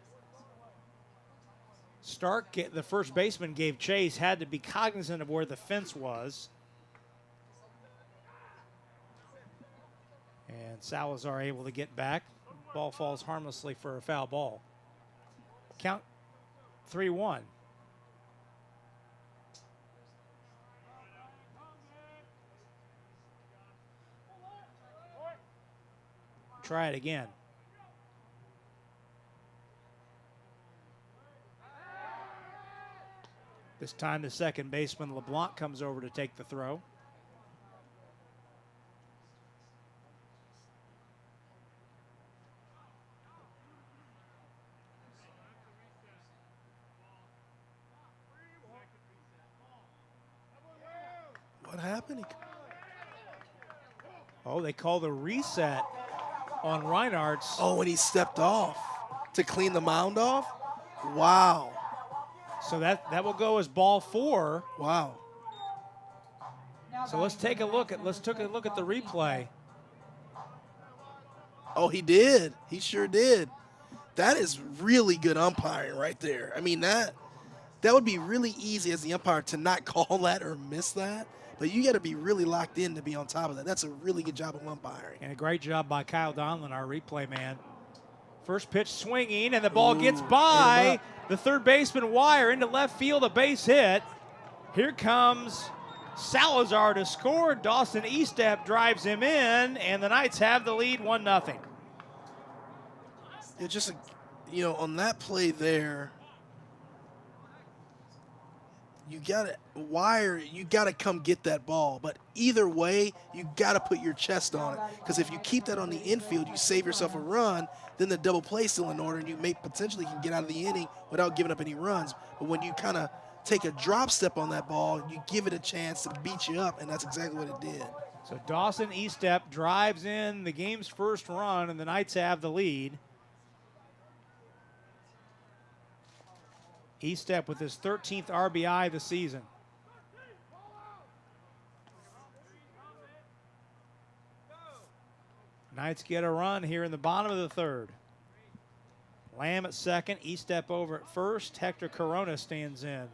Stark, the first baseman, gave chase, had to be cognizant of where the fence was. And Salazar able to get back. Ball falls harmlessly for a foul ball. Count 3-1. Try it again. This time the second baseman LeBlanc comes over to take the throw.
What happened?
Oh, they call the reset on Reinhardt's.
Oh, when he stepped off to clean the mound off? Wow.
So that will go as ball 4.
Wow.
So let's take a look at the replay.
Oh, he did. He sure did. That is really good umpiring right there. I mean, that would be really easy as the umpire to not call that or miss that. But you got to be really locked in to be on top of that. That's a really good job of umpiring.
And a great job by Kyle Donlin, our replay man. First pitch swinging, and the ball gets by the third baseman Wire into left field, a base hit. Here comes Salazar to score. Dawson Estep drives him in, and the Knights have the lead 1-0.
It just, on that play there, you gotta come get that ball. But either way, you gotta put your chest on it. Because if you keep that on the infield, you save yourself a run. Then the double play still in order, and you potentially can get out of the inning without giving up any runs. But when you kind of take a drop step on that ball, you give it a chance to beat you up, and that's exactly what it did.
So Dawson Estep drives in the game's first run, and the Knights have the lead. Estep with his 13th RBI this season. Knights get a run here in the bottom of the third. Lamb at second, Estep over at first. Hector Corona stands in.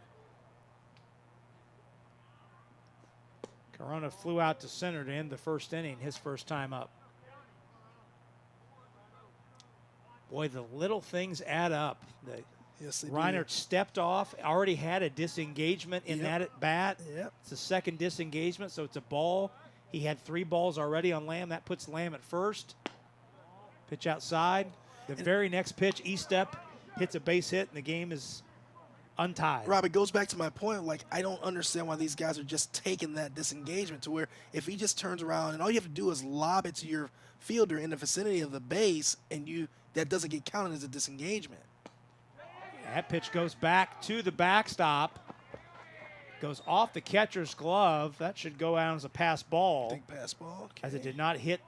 Corona flew out to center to end the first inning, his first time up. Boy, the little things add up.
Yes, they do.
Reinhardt stepped off, already had a disengagement in that at bat.
Yep.
It's a second disengagement, so it's a ball. He had 3 balls already on Lamb. That puts Lamb at first. Pitch outside. The very next pitch, Estep hits a base hit, and the game is untied.
Rob, it goes back to my point. I don't understand why these guys are just taking that disengagement to where if he just turns around and all you have to do is lob it to your fielder in the vicinity of the base, and that doesn't get counted as a disengagement.
That pitch goes back to the backstop. Goes off the catcher's glove. That should go out as a pass ball.
Big pass ball. Okay.
As it did not hit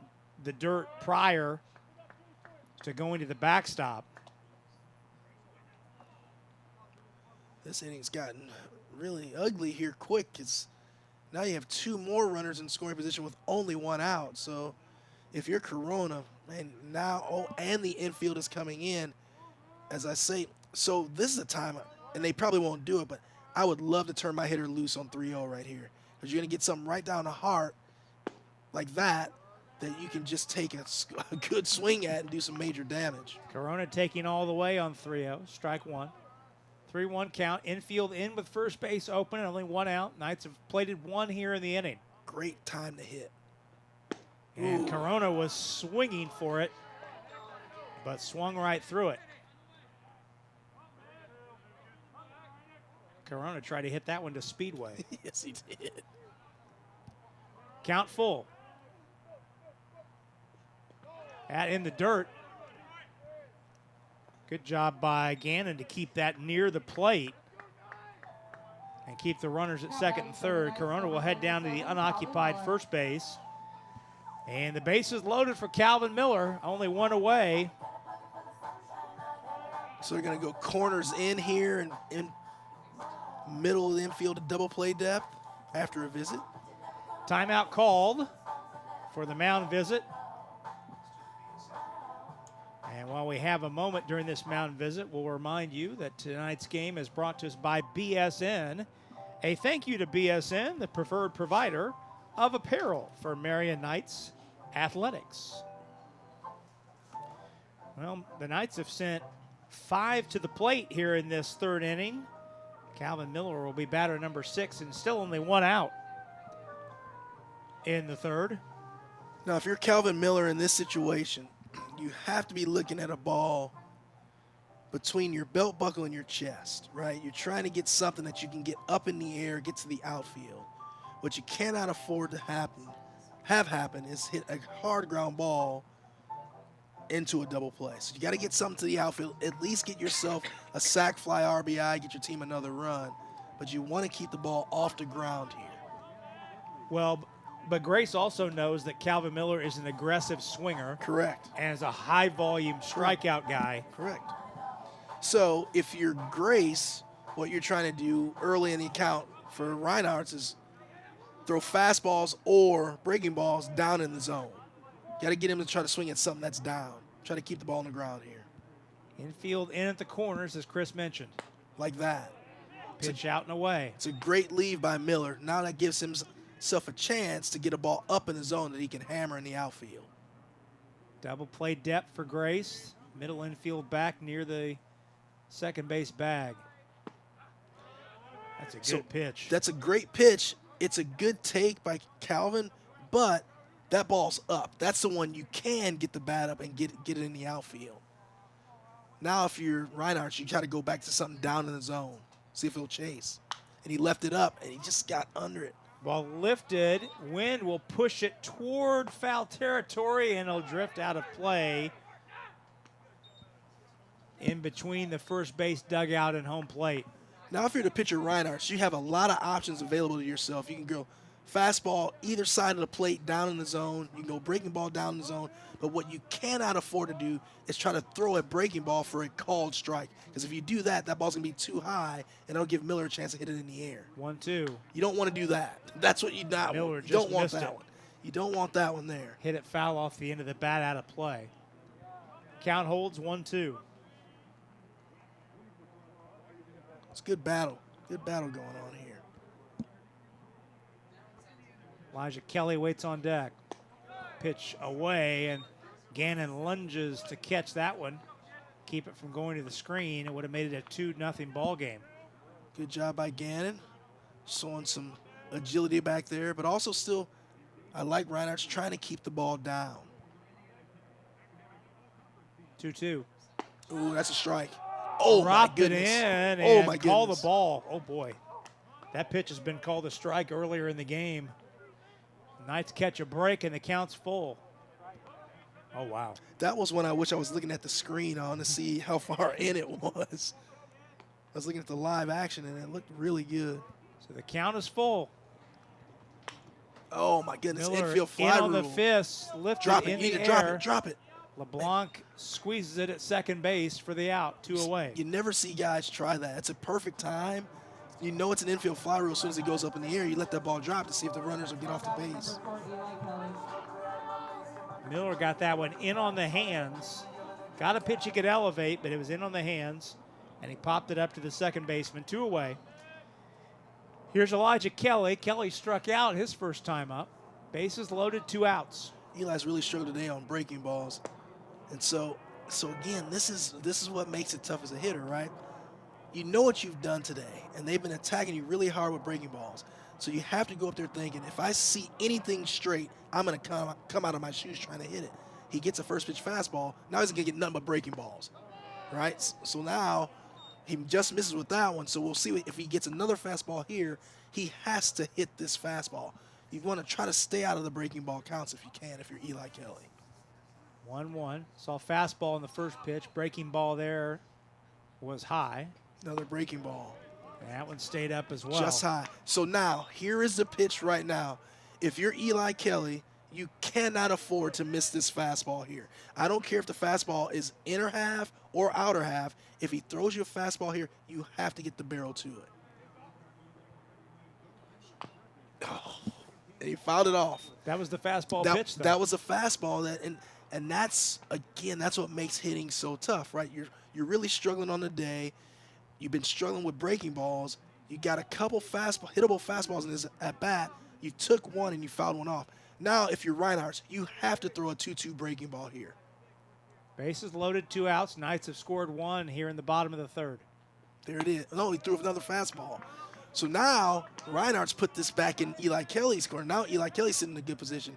the dirt prior to going to the backstop.
This inning's gotten really ugly here quick. Now you have 2 more runners in scoring position with only 1 out. So if you're Corona, man, and the infield is coming in, as I say, so this is a time, and they probably won't do it, but I would love to turn my hitter loose on 3-0 right here. Because you're going to get something right down the heart like that you can just take a good swing at and do some major damage.
Corona taking all the way on 3-0. Strike 1. 3-1 count. Infield in with first base open and only 1 out. Knights have plated 1 here in the inning.
Great time to hit.
And Corona was swinging for it, but swung right through it. Corona tried to hit that one to Speedway.
Yes, he did.
Count full. In the dirt. Good job by Gannon to keep that near the plate and keep the runners at second and third. Corona will head down to the unoccupied first base. And the base is loaded for Calvin Miller, only one away.
So they're going to go corners in here and in middle of the infield to double play depth after a visit.
Timeout called for the mound visit. And while we have a moment during this mound visit, we'll remind you that tonight's game is brought to us by BSN. A thank you to BSN, the preferred provider of apparel for Marian Knights Athletics. Well, the Knights have sent 5 to the plate here in this third inning. Calvin Miller will be batter number 6 and still only 1 out in the third.
Now, if you're Calvin Miller in this situation, you have to be looking at a ball between your belt buckle and your chest, right? You're trying to get something that you can get up in the air, get to the outfield. What you cannot afford to have happen is hit a hard ground ball into a double play. So you got to get something to the outfield, at least get yourself a sac fly RBI, get your team another run. But you want to keep the ball off the ground here.
Well, but Grace also knows that Calvin Miller is an aggressive swinger.
Correct.
And is a high-volume strikeout guy.
Correct. So if you're Grace, what you're trying to do early in the account for Reinhardt's is throw fastballs or breaking balls down in the zone. Got to get him to try to swing at something that's down. Try to keep the ball on the ground here.
Infield in at the corners, as Chris mentioned.
Like that.
Pitch out and away.
It's a great leave by Miller. Now that gives himself a chance to get a ball up in the zone that he can hammer in the outfield.
Double play depth for Grace. Middle infield back near the second base bag. That's a good pitch.
That's a great pitch. It's a good take by Calvin, but that ball's up. That's the one you can get the bat up and get it in the outfield. Now if you're Reinhardt, you try to go back to something down in the zone. See if he'll chase. And he left it up, and he just got under it.
Ball lifted. Wind will push it toward foul territory, and it'll drift out of play in between the first base dugout and home plate.
Now if you're the pitcher Reinhardt, you have a lot of options available to yourself. You can go fastball either side of the plate down in the zone. You can go breaking ball down in the zone. But what you cannot afford to do is try to throw a breaking ball for a called strike. Because if you do that, that ball's going to be too high, and it'll give Miller a chance to hit it in the air.
1-2.
You don't want to do that. That's what you not
Miller
want. You
just
don't want
missed
that
it.
one. You don't want that one there.
Hit it foul off the end of the bat out of play. Count holds 1-2.
It's a good battle. Good battle going on here.
Elijah Kelly waits on deck. Pitch away, and Gannon lunges to catch that one. Keep it from going to the screen. It would have made it a 2-0 ball game.
Good job by Gannon. Showing some agility back there, but also still, I like Reinhardt's trying to keep the ball down.
2-2.
Ooh, that's a strike. Oh,
Dropped
my
it
goodness.
in
Oh,
and
my
call the
goodness.
ball. Oh, boy. That pitch has been called a strike earlier in the game. Knights catch a break, and the count's full. Oh, wow.
That was when I wish I was looking at the screen on to see how far in it was. I was looking at the live action, and it looked really good.
So the count is full.
Oh, my goodness.
Miller
Infield fly
in on
rule.
the fist, lifted
Drop
in
it. You
the
need to
air.
drop it.
LeBlanc squeezes it at second base for the out, 2 away.
You never see guys try that. It's a perfect time. You know it's an infield fly rule as soon as it goes up in the air. You let that ball drop to see if the runners will get off the base.
Miller got that one in on the hands. Got a pitch he could elevate, but it was in on the hands, and he popped it up to the second baseman, 2 away. Here's Elijah Kelly. Kelly struck out his first time up. Bases loaded, 2 outs.
Eli's really struggled today on breaking balls. And so again, this is what makes it tough as a hitter, right? You know what you've done today, and they've been attacking you really hard with breaking balls. So you have to go up there thinking, if I see anything straight, I'm going to come out of my shoes trying to hit it. He gets a first pitch fastball. Now he's going to get nothing but breaking balls, right? So now he just misses with that one. So we'll see if he gets another fastball here. He has to hit this fastball. You want to try to stay out of the breaking ball counts if you can, if you're Eli Kelly.
1-1. Saw fastball in the first pitch. Breaking ball there was high.
Another breaking ball.
That one stayed up as well.
Just high. So now, here is the pitch right now. If you're Eli Kelly, you cannot afford to miss this fastball here. I don't care if the fastball is inner half or outer half. If he throws you a fastball here, you have to get the barrel to it. Oh, and he fouled it off.
That was the fastball pitch, though.
That was a fastball and that's, again, that's what makes hitting so tough, right? You're really struggling on the day. You've been struggling with breaking balls. You got a couple hittable fastballs in this at bat. You took one and you fouled one off. Now, if you're Reinhardt, you have to throw a 2-2 breaking ball here.
Bases loaded, 2 outs. Knights have scored 1 here in the bottom of the third.
There it is. No, he threw another fastball. So now Reinhardt's put this back in Eli Kelly's corner. Now Eli Kelly's sitting in a good position.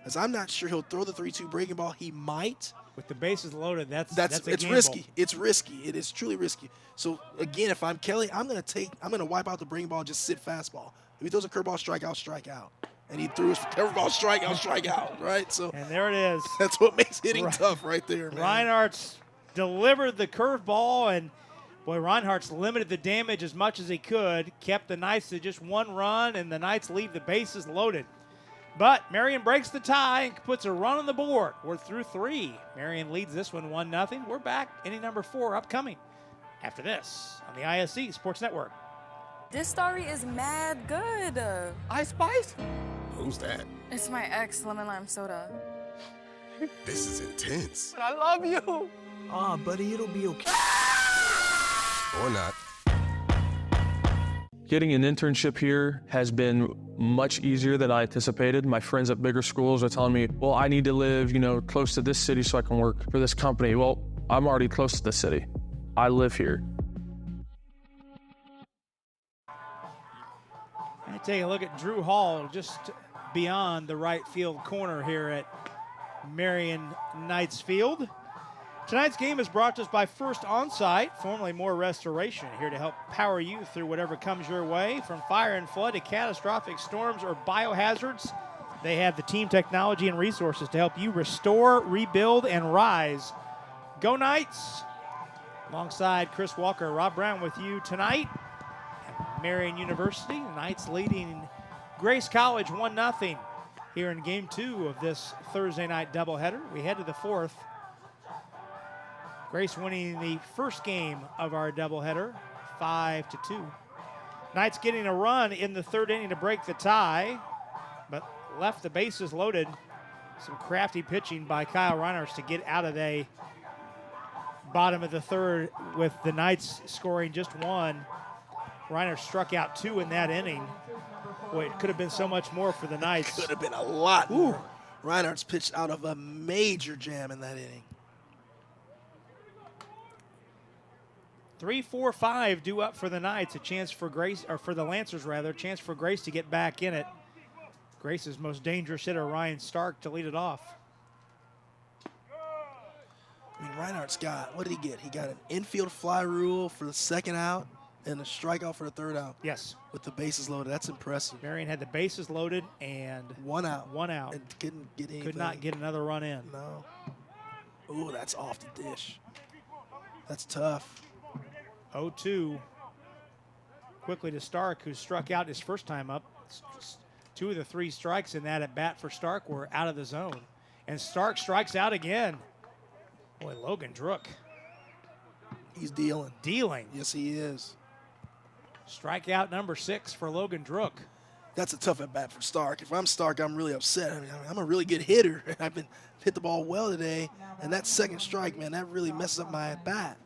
As I'm not sure he'll throw the 3-2 breaking ball. He might.
With the bases loaded, that's
it's risky. It's risky. It is truly risky. So again, if I'm Kelly, I'm gonna wipe out the breaking ball, just sit fastball. If he throws a curveball, strike out. And he threw his curveball, strike out, right? So
and there it is.
That's what makes hitting tough right there, man.
Reinhardt's delivered the curveball, and boy, Reinhardt's limited the damage as much as he could, kept the Knights to just 1 run, and the Knights leave the bases loaded. But Marian breaks the tie and puts a run on the board. We're through 3. Marian leads this one 1-0. We're back. Inning number 4 upcoming after this on the ISC Sports Network.
This story is mad good.
Ice Spice?
Who's that?
It's my ex, lemon lime soda.
This is intense.
But I love you.
Ah, buddy, it'll be okay.
Or not.
Getting an internship here has been much easier than I anticipated. My friends at bigger schools are telling me, well, I need to live, close to this city so I can work for this company. Well, I'm already close to the city. I live here.
And take a look at Drew Hall just beyond the right field corner here at Marian Knights Field. Tonight's game is brought to us by First Onsite, formerly More Restoration, here to help power you through whatever comes your way, from fire and flood to catastrophic storms or biohazards. They have the team, technology, and resources to help you restore, rebuild, and rise. Go Knights! Alongside Chris Walker, Rob Brown with you tonight at Marian University. The Knights leading Grace College 1-0 here in Game 2 of this Thursday night doubleheader. We head to the 4th. Grace winning the first game of our doubleheader, 5-2. Knights getting a run in the 3rd inning to break the tie, but left the bases loaded. Some crafty pitching by Kyle Reinhardt to get out of the bottom of the 3rd with the Knights scoring just 1. Reinhardt struck out 2 in that inning. Boy, it could have been so much more for the Knights.
Could have been a lot more. Reinhardt's pitched out of a major jam in that inning.
3-4-5 due up for the Knights. A chance for Grace, or for the Lancers rather, a chance for Grace to get back in it. Grace's most dangerous hitter, Ryan Stark, to lead it off.
I mean, Reinhardt's got, what did he get? He got an infield fly rule for the 2nd out and a strikeout for the 3rd out.
Yes.
With the bases loaded. That's impressive.
Marian had the bases loaded and
1 out.
1 out.
And couldn't get anything.
Could not get another run in.
No. Ooh, that's off the dish. That's tough.
0-2. Quickly to Stark, who struck out his first time up. 2 of the 3 strikes in that at bat for Stark were out of the zone. And Stark strikes out again. Boy, Logan Drook.
He's dealing.
Dealing.
Yes, he is.
Strikeout number 6 for Logan Drook.
That's a tough at bat for Stark. If I'm Stark, I'm really upset. I mean, I'm a really good hitter. I've been hit the ball well today, and that 2nd strike, man, that really messes up my at bat.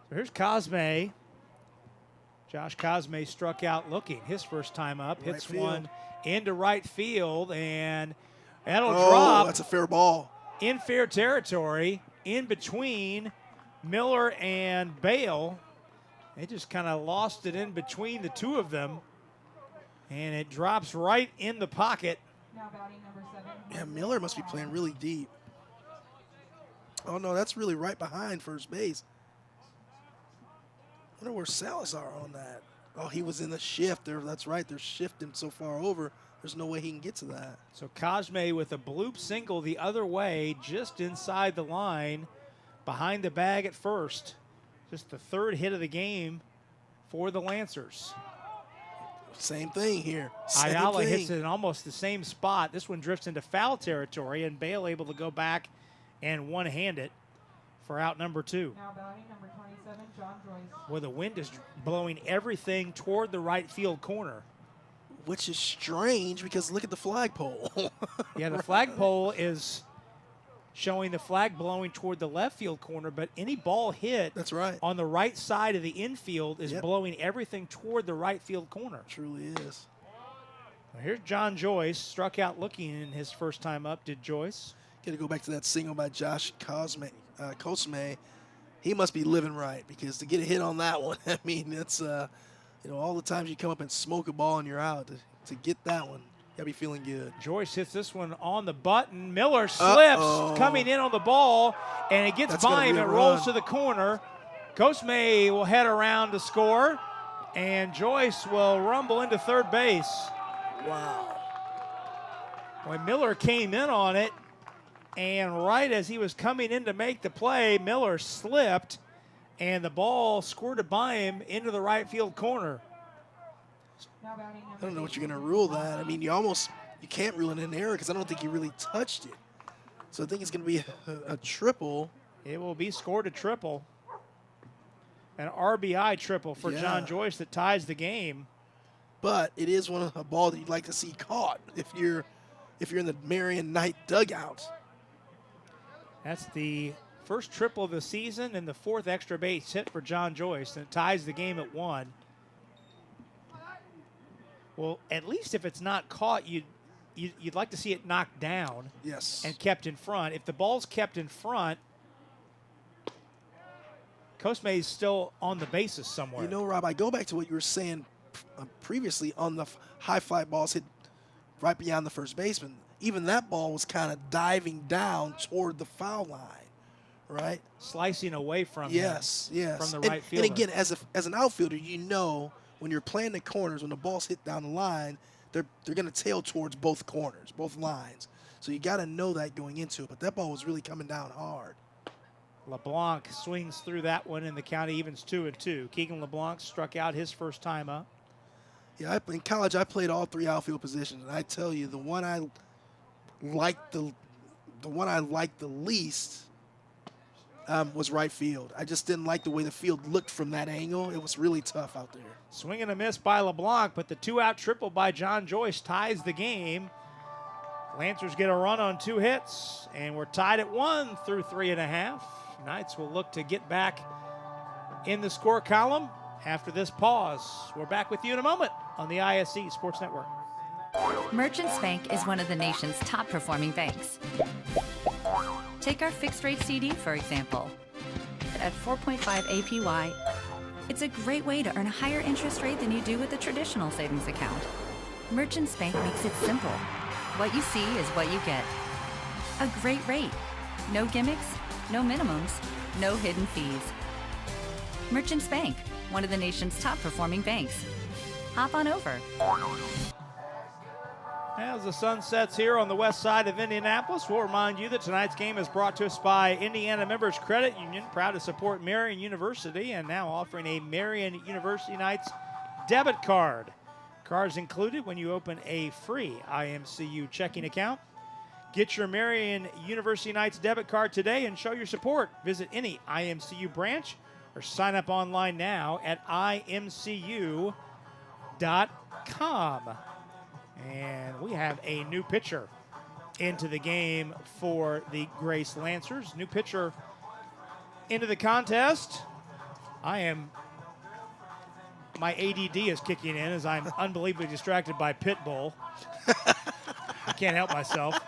So here's Cosme. Josh Cosme struck out looking his first time up.
Right
hits
field.
one into right field, and that'll drop.
That's a fair ball.
In fair territory, in between Miller and Bale. They just kind of lost it in between the 2 of them, and it drops right in the pocket.
Now batting number 7.
Yeah, Miller must be playing really deep. Oh, no, that's really right behind first base. I wonder where Salazar on that. Oh, he was in the shift. That's right. They're shifting so far over. There's no way he can get to that.
So Cosme with a bloop single the other way, just inside the line, behind the bag at first. Just the third hit of the game for the Lancers.
Same thing here. Same
Ayala
thing.
hits it in almost the same spot. This one drifts into foul territory, and Bale able to go back and one-hand it for out number 2.
Now batting number 27, John Joyce.
Where the wind is blowing everything toward the right field corner.
Which is strange because look at the flagpole.
Yeah, the flagpole is showing the flag blowing toward the left field corner, but any ball hit
That's right.
on the right side of the infield is
Yep.
blowing everything toward the right field corner.
Truly is.
Well, here's John Joyce, struck out looking in his first time up, did Joyce.
Got to go back to that single by Josh Cosme. He must be living right because to get a hit on that one, I mean, it's, all the times you come up and smoke a ball and you're out. To get that one, you got to be feeling good.
Joyce hits this one on the button. Miller slips, coming in on the ball, and it gets
That's
by
gonna
him.
be
It
a
rolls
run.
to the corner. Cosme will head around to score, and Joyce will rumble into third base.
Wow.
When Miller came in on it, and right as he was coming in to make the play, Miller slipped, and the ball squirted by him into the right field corner.
Now batting number
I don't know what you're going to rule that. I mean, you can't rule it an error because I don't think he really touched it. So I think it's going to be a triple.
It will be scored a triple. An RBI triple for
Yeah.
John Joyce that ties the game.
But it is a ball that you'd like to see caught if you're in the Marian Knight dugout.
That's the first triple of the season and the fourth extra base hit for John Joyce, and it ties the game at 1. Well, at least if it's not caught, you'd like to see it knocked down.
Yes.
And kept in front. If the ball's kept in front, Cosme is still on the bases somewhere.
You know, Rob, I go back to what you were saying previously on the high fly balls hit right beyond the first baseman. Even that ball was kind of diving down toward the foul line, right?
Slicing away from
yes,
him,
yes.
from the right fielder.
And again, as an outfielder, you know when you're playing the corners, when the ball's hit down the line, they're going to tail towards both corners, both lines. So you got to know that going into it. But that ball was really coming down hard.
LeBlanc swings through that one, and the count evens 2-2. Keegan LeBlanc struck out his first time up.
Yeah, in college I played all 3 outfield positions, and I tell you, the one I liked the least was right field. I just didn't like the way the field looked from that angle. It was really tough out there.
Swing and a miss by LeBlanc, but the 2-out triple by John Joyce ties the game. Lancers get a run on 2 hits, and we're tied at 1 through 3.5. Knights will look to get back in the score column after this pause. We're back with you in a moment on the ISC Sports Network.
Merchants Bank is one of the nation's top performing banks. Take our fixed rate CD, for example. At 4.5 APY, it's a great way to earn a higher interest rate than you do with a traditional savings account. Merchants Bank makes it simple. What you see is what you get. A great rate. No gimmicks, no minimums, no hidden fees. Merchants Bank, one of the nation's top performing banks. Hop on over.
As the sun sets here on the west side of Indianapolis, we'll remind you that tonight's game is brought to us by Indiana Members Credit Union, proud to support Marian University, and now offering a Marian University Knights debit card. Cards included when you open a free IMCU checking account. Get your Marian University Knights debit card today and show your support. Visit any IMCU branch or sign up online now at imcu.com. And we have a new pitcher into the game for the Grace Lancers. New pitcher into the contest. My ADD is kicking in as I'm unbelievably distracted by Pitbull. I can't help myself.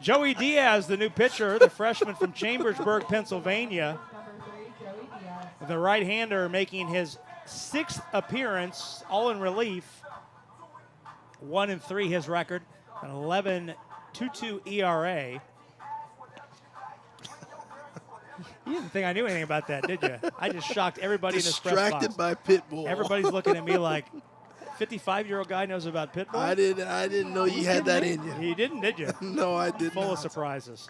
Joey Diaz, the new pitcher, the freshman from Chambersburg, Pennsylvania.
number 3, Joey Diaz.
The right-hander making his 6th appearance, all in relief. 1-3 his record, an 11.22 ERA. You didn't think I knew anything about that, did you? I just shocked everybody in this press box.
Distracted by Pitbull.
Everybody's looking at me like, 55-year-old guy knows about pit bull?
I didn't know you had that in you.
You didn't, did you?
No, I did
Full
not.
of surprises.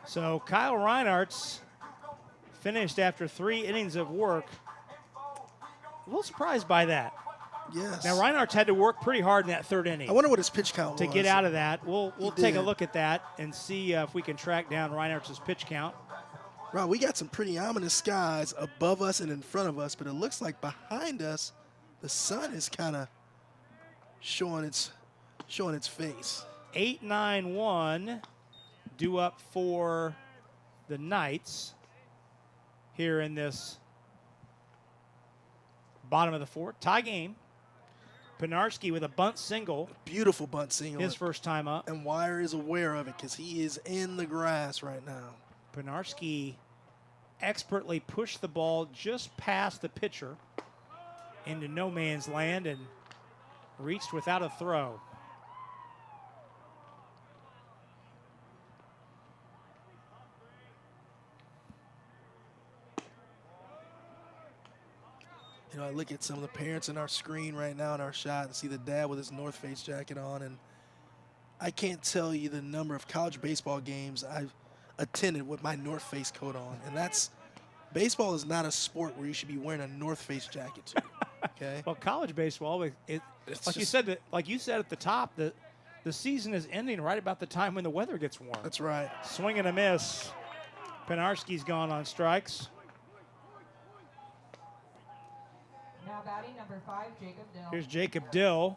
So Kyle Reinhardt's finished after 3 innings of work. A little surprised by that.
Yes.
Now Reinhardt's had to work pretty hard in that 3rd inning.
I wonder what his pitch count
to
was.
get out of that. We'll take a
did.
look at that and see if we can track down Reinhardt's pitch count.
Rob, we got some pretty ominous skies above us and in front of us, but it looks like behind us, the sun is kind of showing its face.
8-9-1 due up for the Knights here in this bottom of the 4th. Tie game. Penarski with a bunt single.
Beautiful bunt single.
His first time up.
And Wire is aware of it because he is in the grass right now.
Penarski expertly pushed the ball just past the pitcher into no man's land and reached without a throw.
You know, I look at some of the parents in our screen right now in our shot and see the dad with his North Face jacket on, and I can't tell you the number of college baseball games I've attended with my North Face coat on, and baseball is not a sport where you should be wearing a North Face jacket to. Okay.
Well, college baseball, like you said at the top, the season is ending right about the time when the weather gets warm.
That's right.
Swing and a miss. Penarski's gone on strikes.
Now batting number 5, Jacob Dill.
Here's Jacob Dill.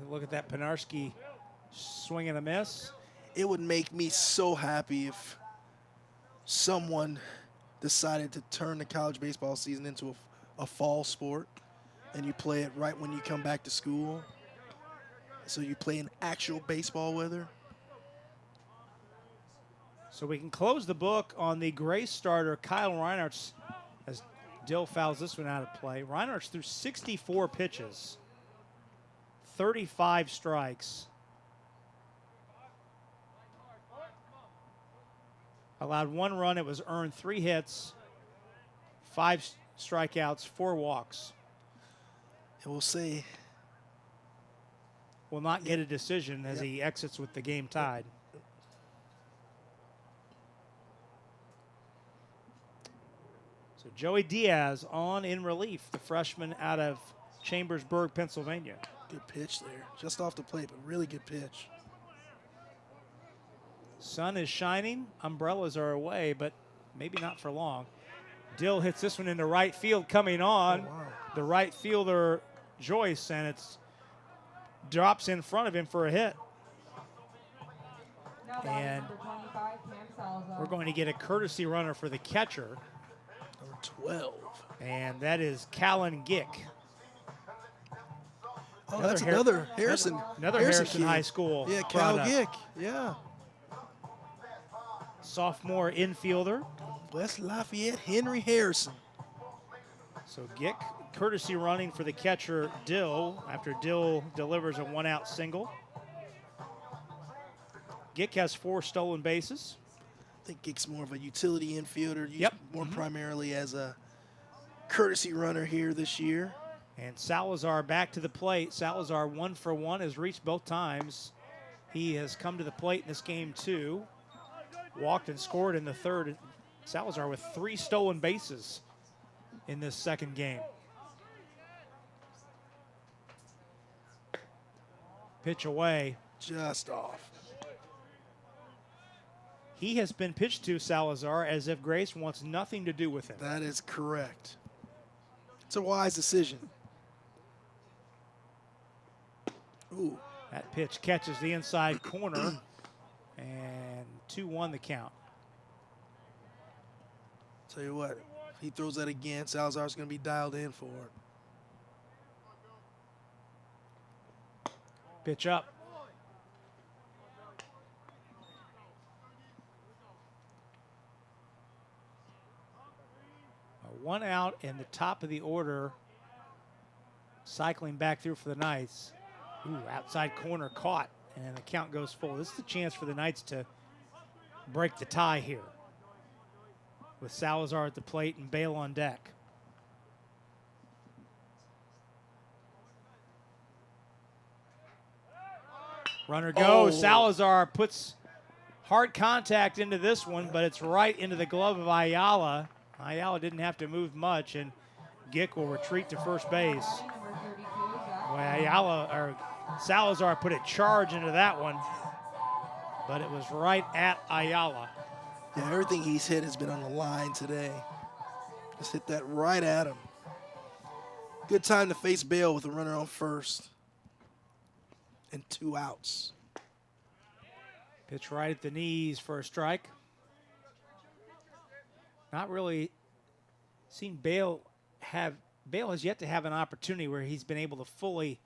Look at that Penarski swing and a miss.
It would make me so happy if someone decided to turn the college baseball season into a fall sport and you play it right when you come back to school. So you play in actual baseball weather.
So we can close the book on the Grace starter, Kyle Reinhardt's, as Dill fouls this one out of play. Reinhardt's threw 64 pitches, 35 strikes. Allowed 1 run. It was earned 3 hits, 5 strikeouts, 4 walks.
And we'll see.
Will not get a decision as he exits with the game tied. So Joey Diaz on in relief, the freshman out of Chambersburg, Pennsylvania.
Good pitch there. Just off the plate, but really good pitch.
Sun is shining. Umbrellas are away, but maybe not for long. Dill hits this one into right field coming on.
Oh, wow.
The right fielder, Joyce, and it's drops in front of him for a hit.
Now batting
And
number 25, Cam Salazar.
we're going to get a courtesy runner for the catcher,
Number 12.
and that is Callan Gick.
Oh, that's another Harrison.
Another
Harrison
Harrison
kid.
High School
Yeah, Cal
product.
Gick. Yeah.
Sophomore infielder.
West Lafayette, Henry Harrison.
So Gick, courtesy running for the catcher, Dill, after Dill delivers a 1-out single. Gick has 4 stolen bases.
I think Gick's more of a utility infielder, used
Yep.
more primarily as a courtesy runner here this year.
And Salazar back to the plate. Salazar 1 for 1, has reached both times. He has come to the plate in this game too. Walked and scored in the 3rd. Salazar with 3 stolen bases in this 2nd game. Pitch away.
Just off.
He has been pitched to, Salazar, as if Grace wants nothing to do with him.
That is correct. It's a wise decision. Ooh.
That pitch catches the inside corner, and 2-1 the count.
Tell you what, if he throws that again, Salazar's going to be dialed in for it.
Pitch up. A 1 out in the top of the order, cycling back through for the Knights. Ooh, outside corner caught, and the count goes full. This is the chance for the Knights to break the tie here, with Salazar at the plate and Bale on deck. Runner goes.
Oh.
Salazar puts hard contact into this one, but it's right into the glove of Ayala. Ayala didn't have to move much, and Gick will retreat to first base. Well, Salazar put a charge into that one, but it was right at Ayala.
Yeah, everything he's hit has been on the line today. Just hit that right at him. Good time to face Bale with a runner on first. And 2 outs.
Pitch right at the knees for a strike. Not really seen Bale have. Bale has yet to have an opportunity where he's been able to fully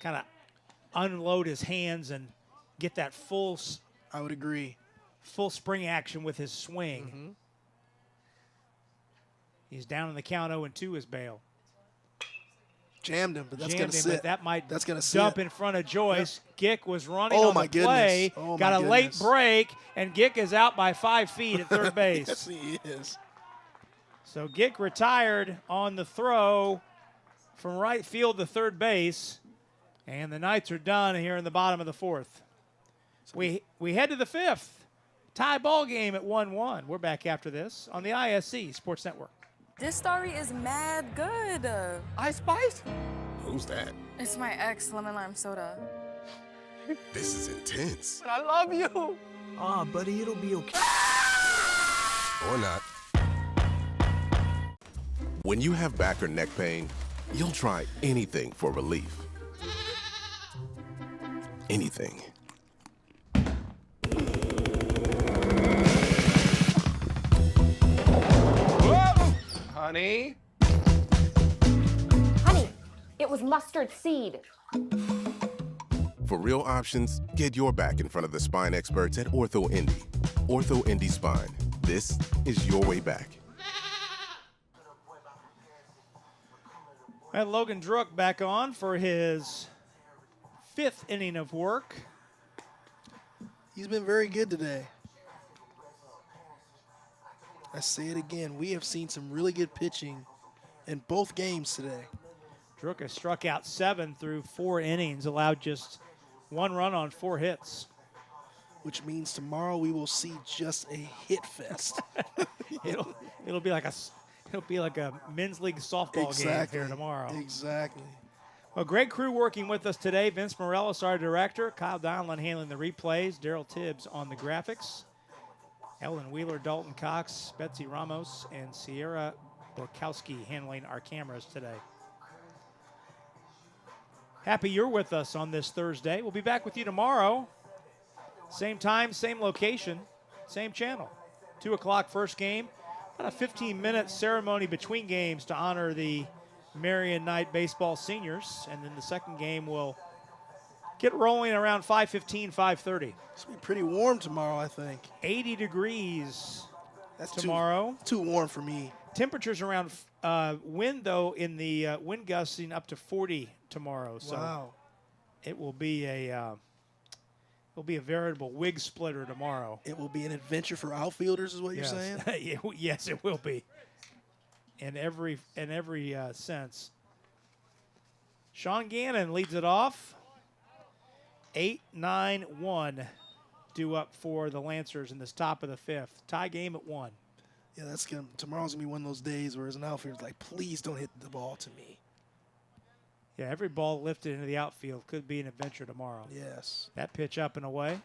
kind of unload his hands and get that full.
I would agree.
Full spring action with his swing.
Mm-hmm.
He's down in the count 0-2 as Bale.
Jammed him, but that's going to sit.
But that might
that's gonna
dump
sit.
In front of Joyce. Yep. Gick was running
Oh,
on
my
the play.
goodness. Oh,
got
my
a late
goodness.
break, and Gick is out by 5 feet at third base.
Yes, he is.
So Gick retired on the throw from right field to third base, and the Knights are done here in the bottom of the fourth. We head to the fifth. Tie ball game at 1-1. We're back after this on the ISC Sports Network.
This story is mad good.
Ice Spice?
Who's that?
It's my ex lemon lime soda.
This is intense.
But I love you.
Ah, buddy, it'll be okay.
Or not. When you have back or neck pain, you'll try anything for relief. Anything.
Whoa! Honey?
Honey, it was mustard seed.
For real options, get your back in front of the spine experts at Ortho Indy. Ortho Indy Spine. This is your way back.
And Logan Druck back on for his 5th inning of work.
He's been very good today. I say it again. We have seen some really good pitching in both games today.
Druck has struck out 7 through 4 innings, allowed just 1 run on 4 hits.
Which means tomorrow we will see just a hit fest.
It'll be like a men's league softball game here tomorrow.
Exactly.
Well, great crew working with us today. Vince Morelos, our director. Kyle Donlan handling the replays. Daryl Tibbs on the graphics. Ellen Wheeler, Dalton Cox, Betsy Ramos, and Sierra Borkowski handling our cameras today. Happy you're with us on this Thursday. We'll be back with you tomorrow. Same time, same location, same channel. 2 o'clock first game. About a 15-minute ceremony between games to honor the Marian Knight baseball seniors. And then the second game will get rolling around 5:15, 5:30.
It's going to be pretty warm tomorrow, I think.
80 degrees
That's
tomorrow.
Too warm for me.
Temperatures around wind, though, in the wind gusting up to 40 tomorrow. So
Wow.
it will be a veritable wig splitter tomorrow.
It will be an adventure for outfielders is what
Yes.
you're saying?
Yes, it will be. In every sense. Sean Gannon leads it off. 8-9-1 due up for the Lancers in this top of the 5th. Tie game at 1.
Yeah, tomorrow's going to be one of those days where as an outfielder, like, please don't hit the ball to me.
Yeah, every ball lifted into the outfield could be an adventure tomorrow.
Yes.
That pitch up and away.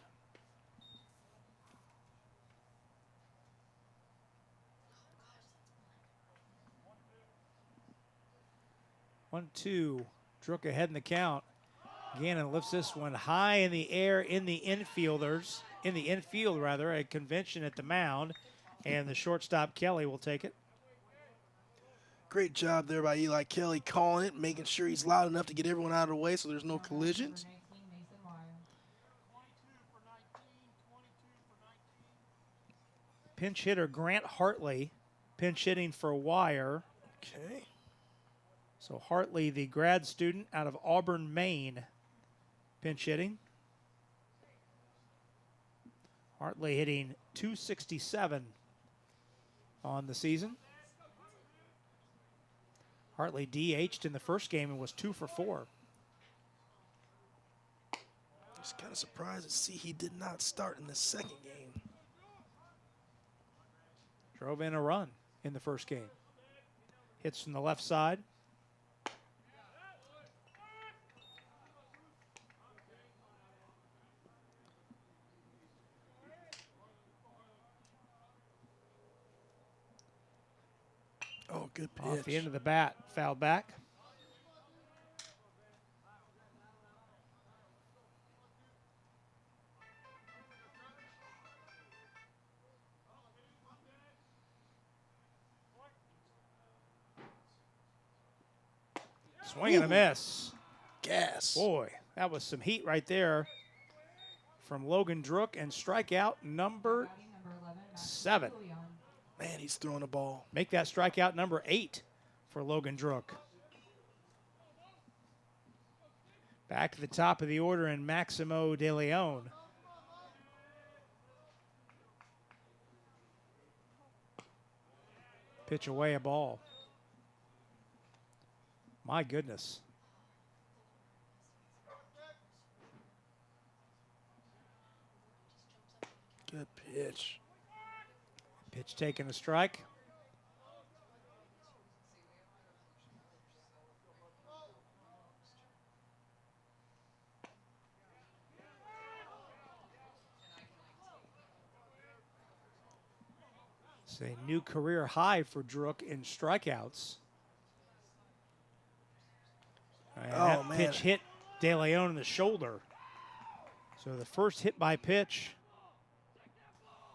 One, two. Druck ahead in the count. Gannon lifts this one high in the air in the infield, a convention at the mound, and the shortstop Kelly will take it.
Great job there by Eli Kelly calling it, making sure he's loud enough to get everyone out of the way so there's no collisions.
Pinch hitter Grant Hartley, pinch hitting for Wire.
Okay.
So Hartley, the grad student out of Auburn, Maine, pinch hitting. Hartley hitting .267 on the season. Hartley DH'd in the first game and was 2 for 4.
Just kind of surprised to see he did not start in the second game.
Drove in a run in the first game. Hits from the left side.
Oh, good pitch.
Off the end of the bat, fouled back. Swing and a miss.
Gas.
Boy, that was some heat right there from Logan Drook, and strikeout number 7.
Man, he's throwing the ball.
Make that strikeout number 8 for Logan Drook. Back to the top of the order in Maximo De Leon. Pitch away a ball. My goodness.
Good pitch.
Pitch taking a strike. It's a new career high for Drook in strikeouts. And that
man.
pitch hit De Leon in the shoulder. So the first hit by pitch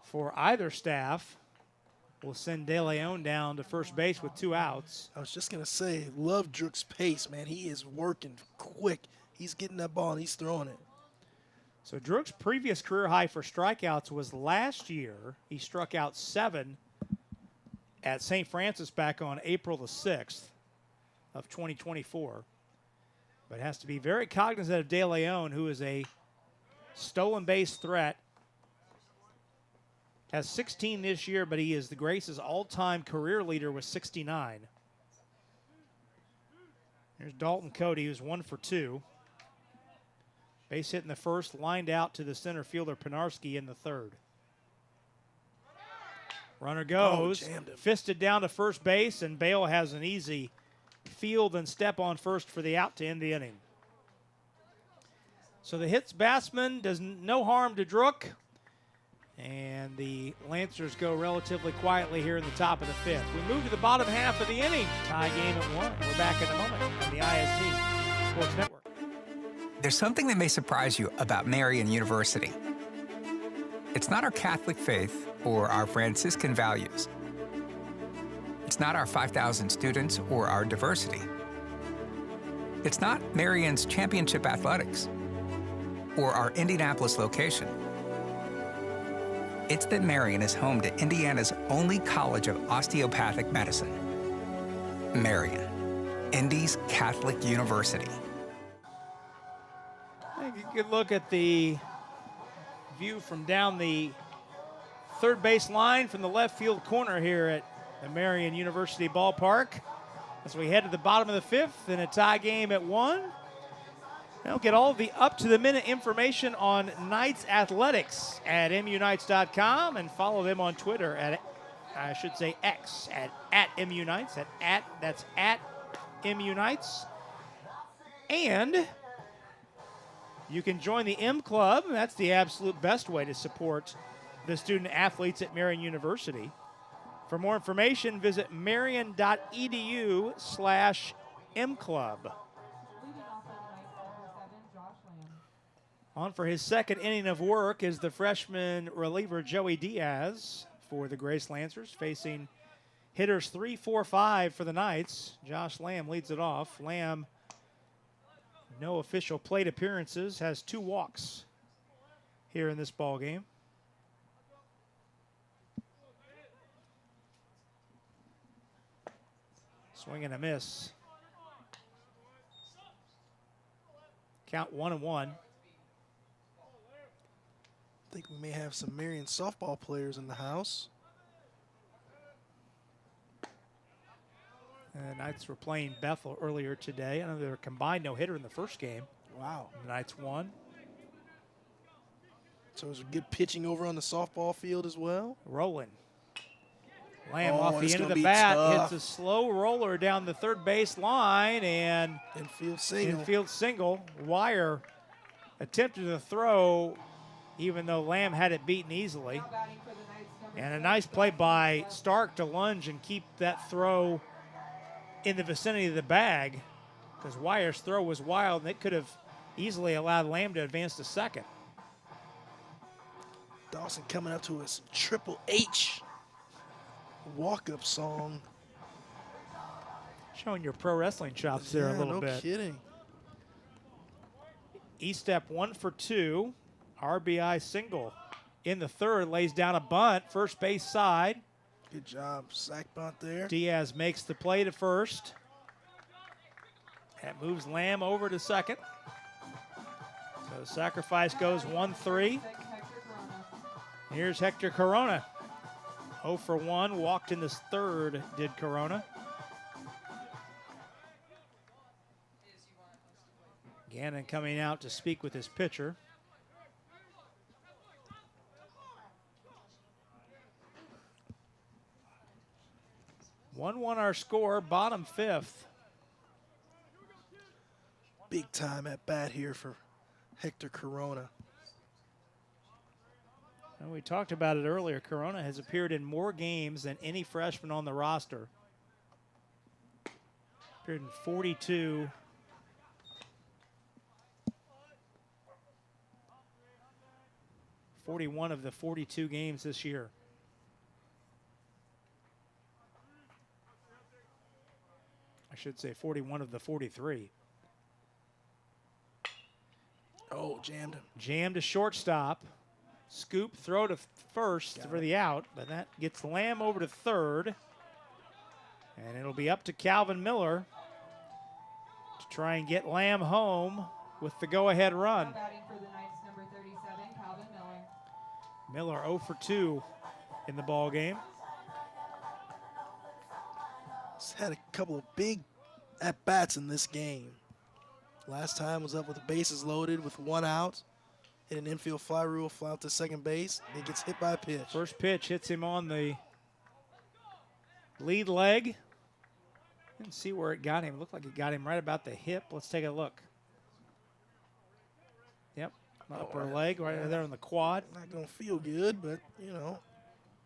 for either staff will send De Leon down to first base with 2 outs.
I was just going to say, love Drook's pace, man. He is working quick. He's getting that ball and he's throwing it.
So Drook's previous career high for strikeouts was last year. He struck out 7 at St. Francis back on April the 6th of 2024. But has to be very cognizant of De Leon, who is a stolen base threat. Has 16 this year, but he is the Grace's all-time career leader with 69. Here's Dalton Cody, who's 1 for 2. Base hit in the first, lined out to the center fielder Penarski in the third. Runner goes, fisted down to first base, and Bale has an easy field and step on first for the out to end the inning. So the hits batsman does no harm to Drook, and the Lancers go relatively quietly here in the top of the 5th. We move to the bottom half of the inning. Tie game at 1. We're back in a moment on the ISC Sports Network.
There's something that may surprise you about Marian University. It's not our Catholic faith or our Franciscan values. It's not our 5,000 students or our diversity. It's not Marian's championship athletics or our Indianapolis location. It's that Marian is home to Indiana's only college of osteopathic medicine. Marian, Indy's Catholic University.
Take a good look at the view from down the third base line from the left field corner here at the Marian University ballpark as we head to the bottom of the 5th in a tie game at 1. Now get all of the up-to-the-minute information on Knights athletics at MUKnights.com and follow them on Twitter at, I should say X, at MUKnights, that's at MUKnights. And you can join the M Club. That's the absolute best way to support the student athletes at Marian University. For more information, visit marian.edu/mclub. On for his second inning of work is the freshman reliever Joey Diaz for the Grace Lancers, facing hitters 3, 4, 5 for the Knights. Josh Lamb leads it off. Lamb, no official plate appearances, has 2 walks here in this ball game. Swing and a miss. Count 1-1.
I think we may have some Marian softball players in the house.
The Knights were playing Bethel earlier today. I know they were combined no-hitter in the first game.
Wow.
The Knights won.
So there's good pitching over on the softball field as well.
Rolling. Lamb
Oh,
off the
it's
end of
gonna
the
be
bat,
tough.
hits a slow roller down the third base line, and
Infield single.
infield single. Wire attempted to throw, even though Lamb had it beaten easily. And a nice play by Stark to lunge and keep that throw in the vicinity of the bag, because Wire's throw was wild, and it could have easily allowed Lamb to advance to second.
Dawson coming up to his Triple H walk-up song.
Showing your pro wrestling chops there a little
no
bit.
No kidding.
E-step 1 for 2. RBI single. In the third, lays down a bunt, first base side.
Good job, sack bunt there.
Diaz makes the play to first. That moves Lamb over to second. So sacrifice goes 1-3. Here's Hector Corona. 0 for 1, walked in this third, did Corona. Gannon coming out to speak with his pitcher. One our score, bottom fifth.
Big time at bat here for Hector Corona.
And we talked about it earlier. Corona has appeared in more games than any freshman on the roster. Appeared in 42. '41 of the 42 games this year. I should say 41 of the 43.
Oh, jammed him.
Jammed to shortstop. Scoop, throw to first for the out, but that gets Lamb over to third. And it'll be up to Calvin Miller to try and get Lamb home with the go-ahead run.
Batting for the Knights, number 37, Calvin Miller.
Miller 0 for 2 in the ball game.
He's had a couple of big at-bats in this game. Last time was up with the bases loaded with 1 out. Hit an infield fly rule, fly out to second base. He gets hit by a pitch.
First pitch hits him on the lead leg. Didn't see where it got him. It looked like it got him right about the hip. Let's take a look. Yep, upper leg right there on the quad.
Not going to feel good, but, you know.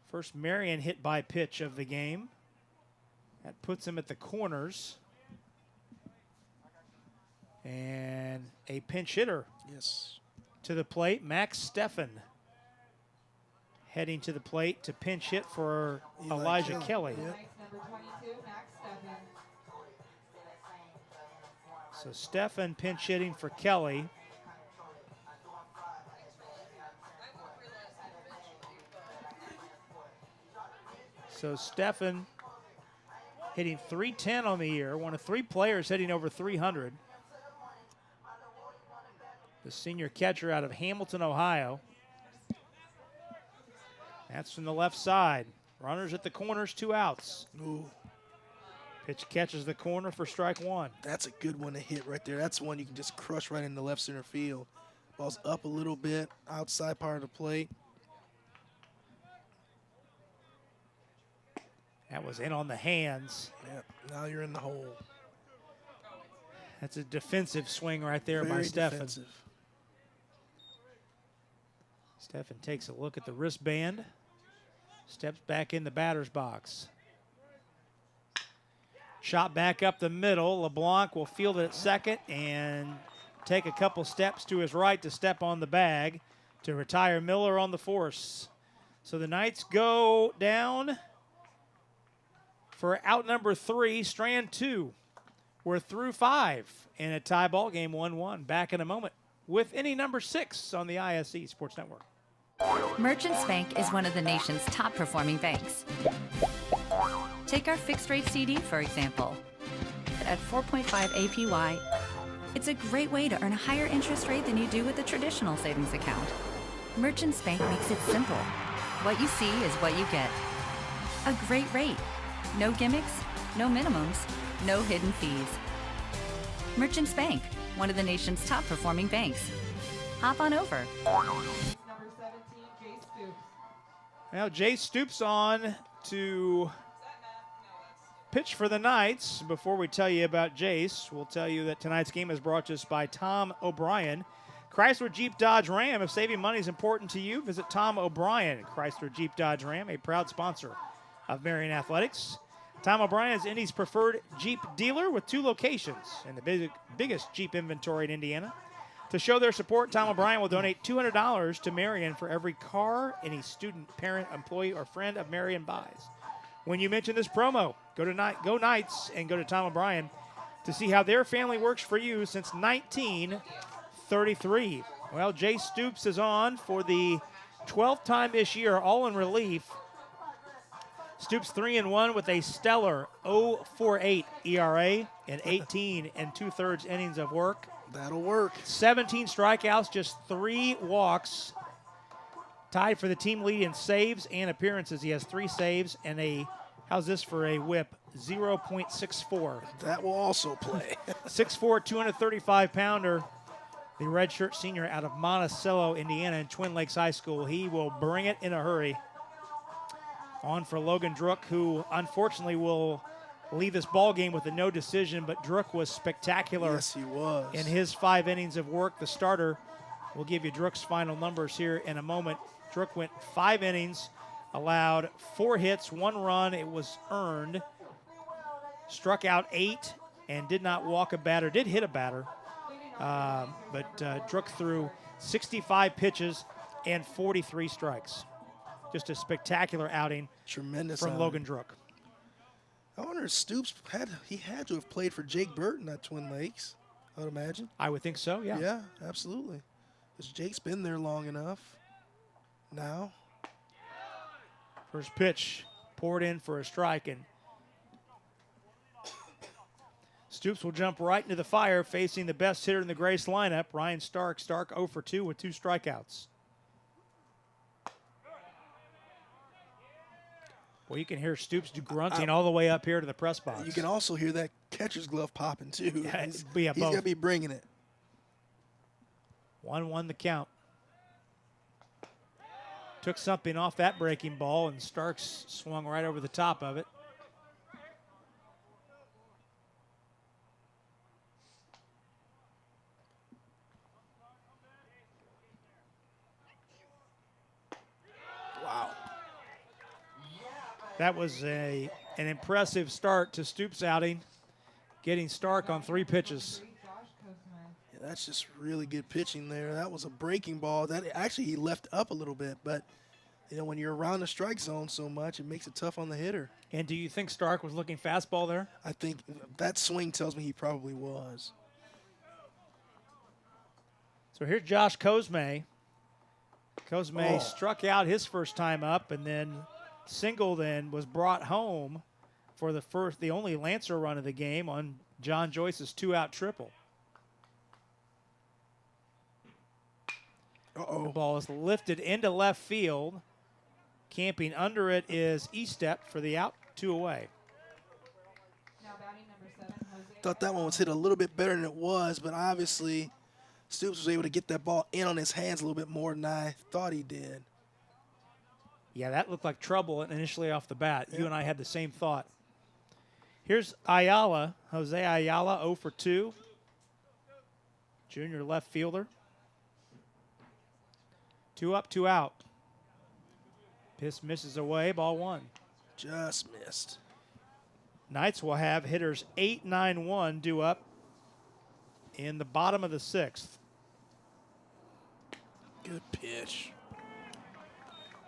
First Marian hit by pitch of the game. That puts him at the corners. And a pinch hitter.
Yes.
To the plate, Max Steffen. Heading to the plate to pinch hit for Elijah Kelly.
Yep.
Number 22, Max Steffen.
So Steffen pinch hitting for Kelly. So Steffen hitting .310 on the year, one of 3 players hitting over 300. The senior catcher out of Hamilton, Ohio. That's from the left side. Runners at the corners, 2 outs.
Ooh.
Pitch catches the corner for strike 1.
That's a good one to hit right there. That's one you can just crush right in the left center field. Ball's up a little bit, outside part of the plate.
That was in on the hands.
Yep, now you're in the hole.
That's a defensive swing right there
Very
by Steffen.
defensive.
Steffen takes a look at the wristband, steps back in the batter's box. Shot back up the middle. LeBlanc will field it at second and take a couple steps to his right to step on the bag to retire Miller on the force. So the Knights go down for out number 3, strand 2. We're through 5 in a tie ball game, 1-1. Back in a moment with any number 6 on the ISE Sports Network.
Merchants Bank is one of the nation's top performing banks. Take our fixed rate CD, for example. At 4.5 APY, it's a great way to earn a higher interest rate than you do with a traditional savings account. Merchants Bank makes it simple. What you see is what you get. A great rate. No gimmicks, no minimums, no hidden fees. Merchants Bank, one of the nation's top performing banks. Hop on over.
Number 7,
Now Jay Stoops on to pitch for the Knights. Before we tell you about Jace, we'll tell you that tonight's game is brought to us by Tom O'Brien. Chrysler Jeep Dodge Ram. If saving money is important to you, visit Tom O'Brien. Chrysler Jeep Dodge Ram, a proud sponsor of Marian Athletics. Tom O'Brien is Indy's preferred Jeep dealer with 2 locations and the biggest Jeep inventory in Indiana. To show their support, Tom O'Brien will donate $200 to Marian for every car any student, parent, employee, or friend of Marian buys. When you mention this promo, go Knights and go to Tom O'Brien to see how their family works for you since 1933. Well, Jay Stoops is on for the 12th time this year, all in relief. Stoops 3-1 with a stellar 0.48 ERA and 18 2/3 innings of work.
That'll work.
17 strikeouts, just 3 walks. Tied for the team lead in saves and appearances. He has 3 saves and how's this for a whip? 0.64.
That will also play.
6'4", 235-pounder. The redshirt senior out of Monticello, Indiana, in Twin Lakes High School. He will bring it in a hurry. On for Logan Druck, who unfortunately will leave this ball game with a no decision, but Druck was spectacular.
Yes, he was.
In his 5 innings of work. The starter, we'll give you Druck's final numbers here in a moment. Druck went 5 innings, allowed 4 hits, 1 run. It was earned. Struck out 8 and did not walk a batter. Did hit a batter, but Druck threw 65 pitches and 43 strikes. Just a spectacular outing.
Tremendous
from
outing.
Logan Druck.
I wonder if Stoops had to have played for Jake Burton at Twin Lakes, I would imagine.
I would think so, yeah.
Yeah, absolutely. Because Jake's been there long enough now.
First pitch poured in for a strike, and Stoops will jump right into the fire facing the best hitter in the Grace lineup, Ryan Stark. Stark 0 for 2 with 2 strikeouts. Well, you can hear Stoops grunting all the way up here to the press box.
You can also hear that catcher's glove popping, too.
Yeah,
he's
both.
got to be bringing it.
1-1 the count. Took something off that breaking ball, and Starks swung right over the top of it.
Wow.
That was an impressive start to Stoops' outing, getting Stark on 3 pitches.
Yeah, that's just really good pitching there. That was a breaking ball. That actually he left up a little bit, but you know when you're around the strike zone so much, it makes it tough on the hitter.
And do you think Stark was looking fastball there?
I think that swing tells me he probably was.
So here's Josh Cosme. Cosme struck out his first time up and then singled and was brought home for the only Lancer run of the game on John Joyce's 2-out triple. The ball is lifted into left field. Camping under it is Estep for the out, 2 away.
Now batting number 7, Jose.
Thought that one was hit a little bit better than it was, but obviously Stoops was able to get that ball in on his hands a little bit more than I thought he did.
Yeah, that looked like trouble initially off the bat. You and I had the same thought. Here's Ayala, Jose Ayala, 0 for 2. Junior left fielder. 2 up, 2 out. Pitch misses away, ball 1.
Just missed.
Knights will have hitters 8, 9, 1 due up in the bottom of the 6th.
Good pitch.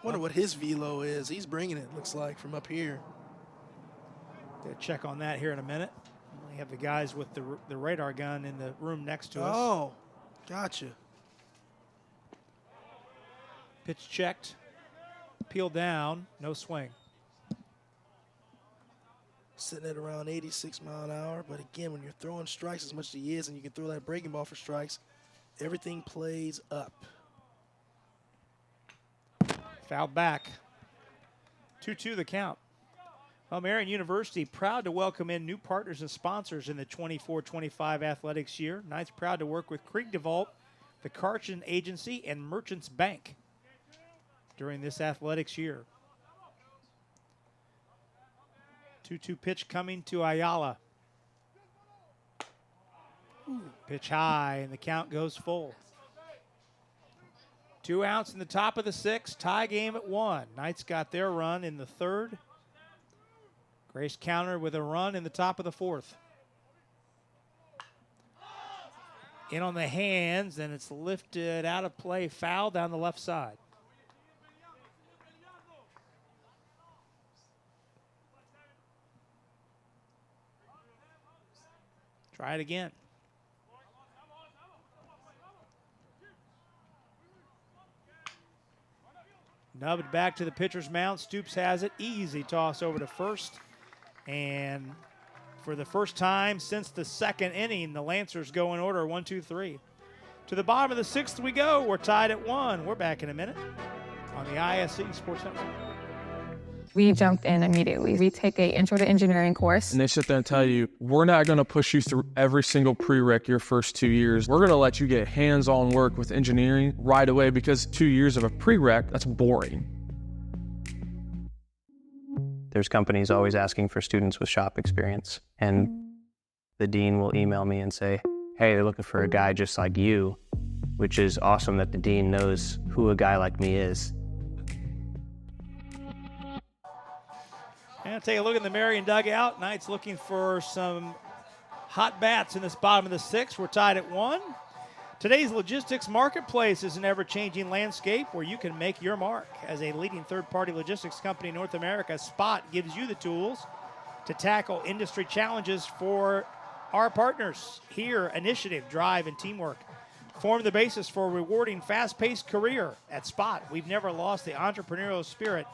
Wonder what his velo is. He's bringing it, looks like, from up here.
Gonna check on that here in a minute. We have the guys with the radar gun in the room next to us.
Oh, gotcha.
Pitch checked. Peel down. No swing.
Sitting at around 86 mile an hour. But again, when you're throwing strikes as much as he is and you can throw that breaking ball for strikes, everything plays up.
Fouled back. 2-2 the count. Well, Marian University proud to welcome in new partners and sponsors in the 24-25 athletics year. Knights proud to work with Krieg DeVault, the Karchen Agency, and Merchants Bank during this athletics year. 2-2 pitch coming to Ayala. Pitch high, and the count goes full. 2 outs in the top of the 6th. Tie game at 1. Knights got their run in the 3rd. Grace countered with a run in the top of the 4th. In on the hands, and it's lifted out of play. Foul down the left side. Try it again. Nubbed back to the pitcher's mound. Stoops has it. Easy toss over to first. And for the first time since the 2nd inning, the Lancers go in order 1, 2, 3. To the bottom of the 6th we go. We're tied at 1. We're back in a minute on the ISC Sports Network.
We jumped in immediately. We take a intro to engineering course.
And they sit there and tell you, we're not going to push you through every single prereq your first 2 years. We're going to let you get hands-on work with engineering right away, because 2 years of a prereq, that's boring.
There's companies always asking for students with shop experience. And the dean will email me and say, hey, they're looking for a guy just like you, which is awesome that the dean knows who a guy like me is.
And take a look at the Marian dugout. Knights looking for some hot bats in this bottom of the 6th. We're tied at 1. Today's logistics marketplace is an ever-changing landscape where you can make your mark. As a leading third-party logistics company in North America, Spot gives you the tools to tackle industry challenges for our partners. Here, initiative, drive, and teamwork form the basis for a rewarding, fast-paced career. At Spot, we've never lost the entrepreneurial spirit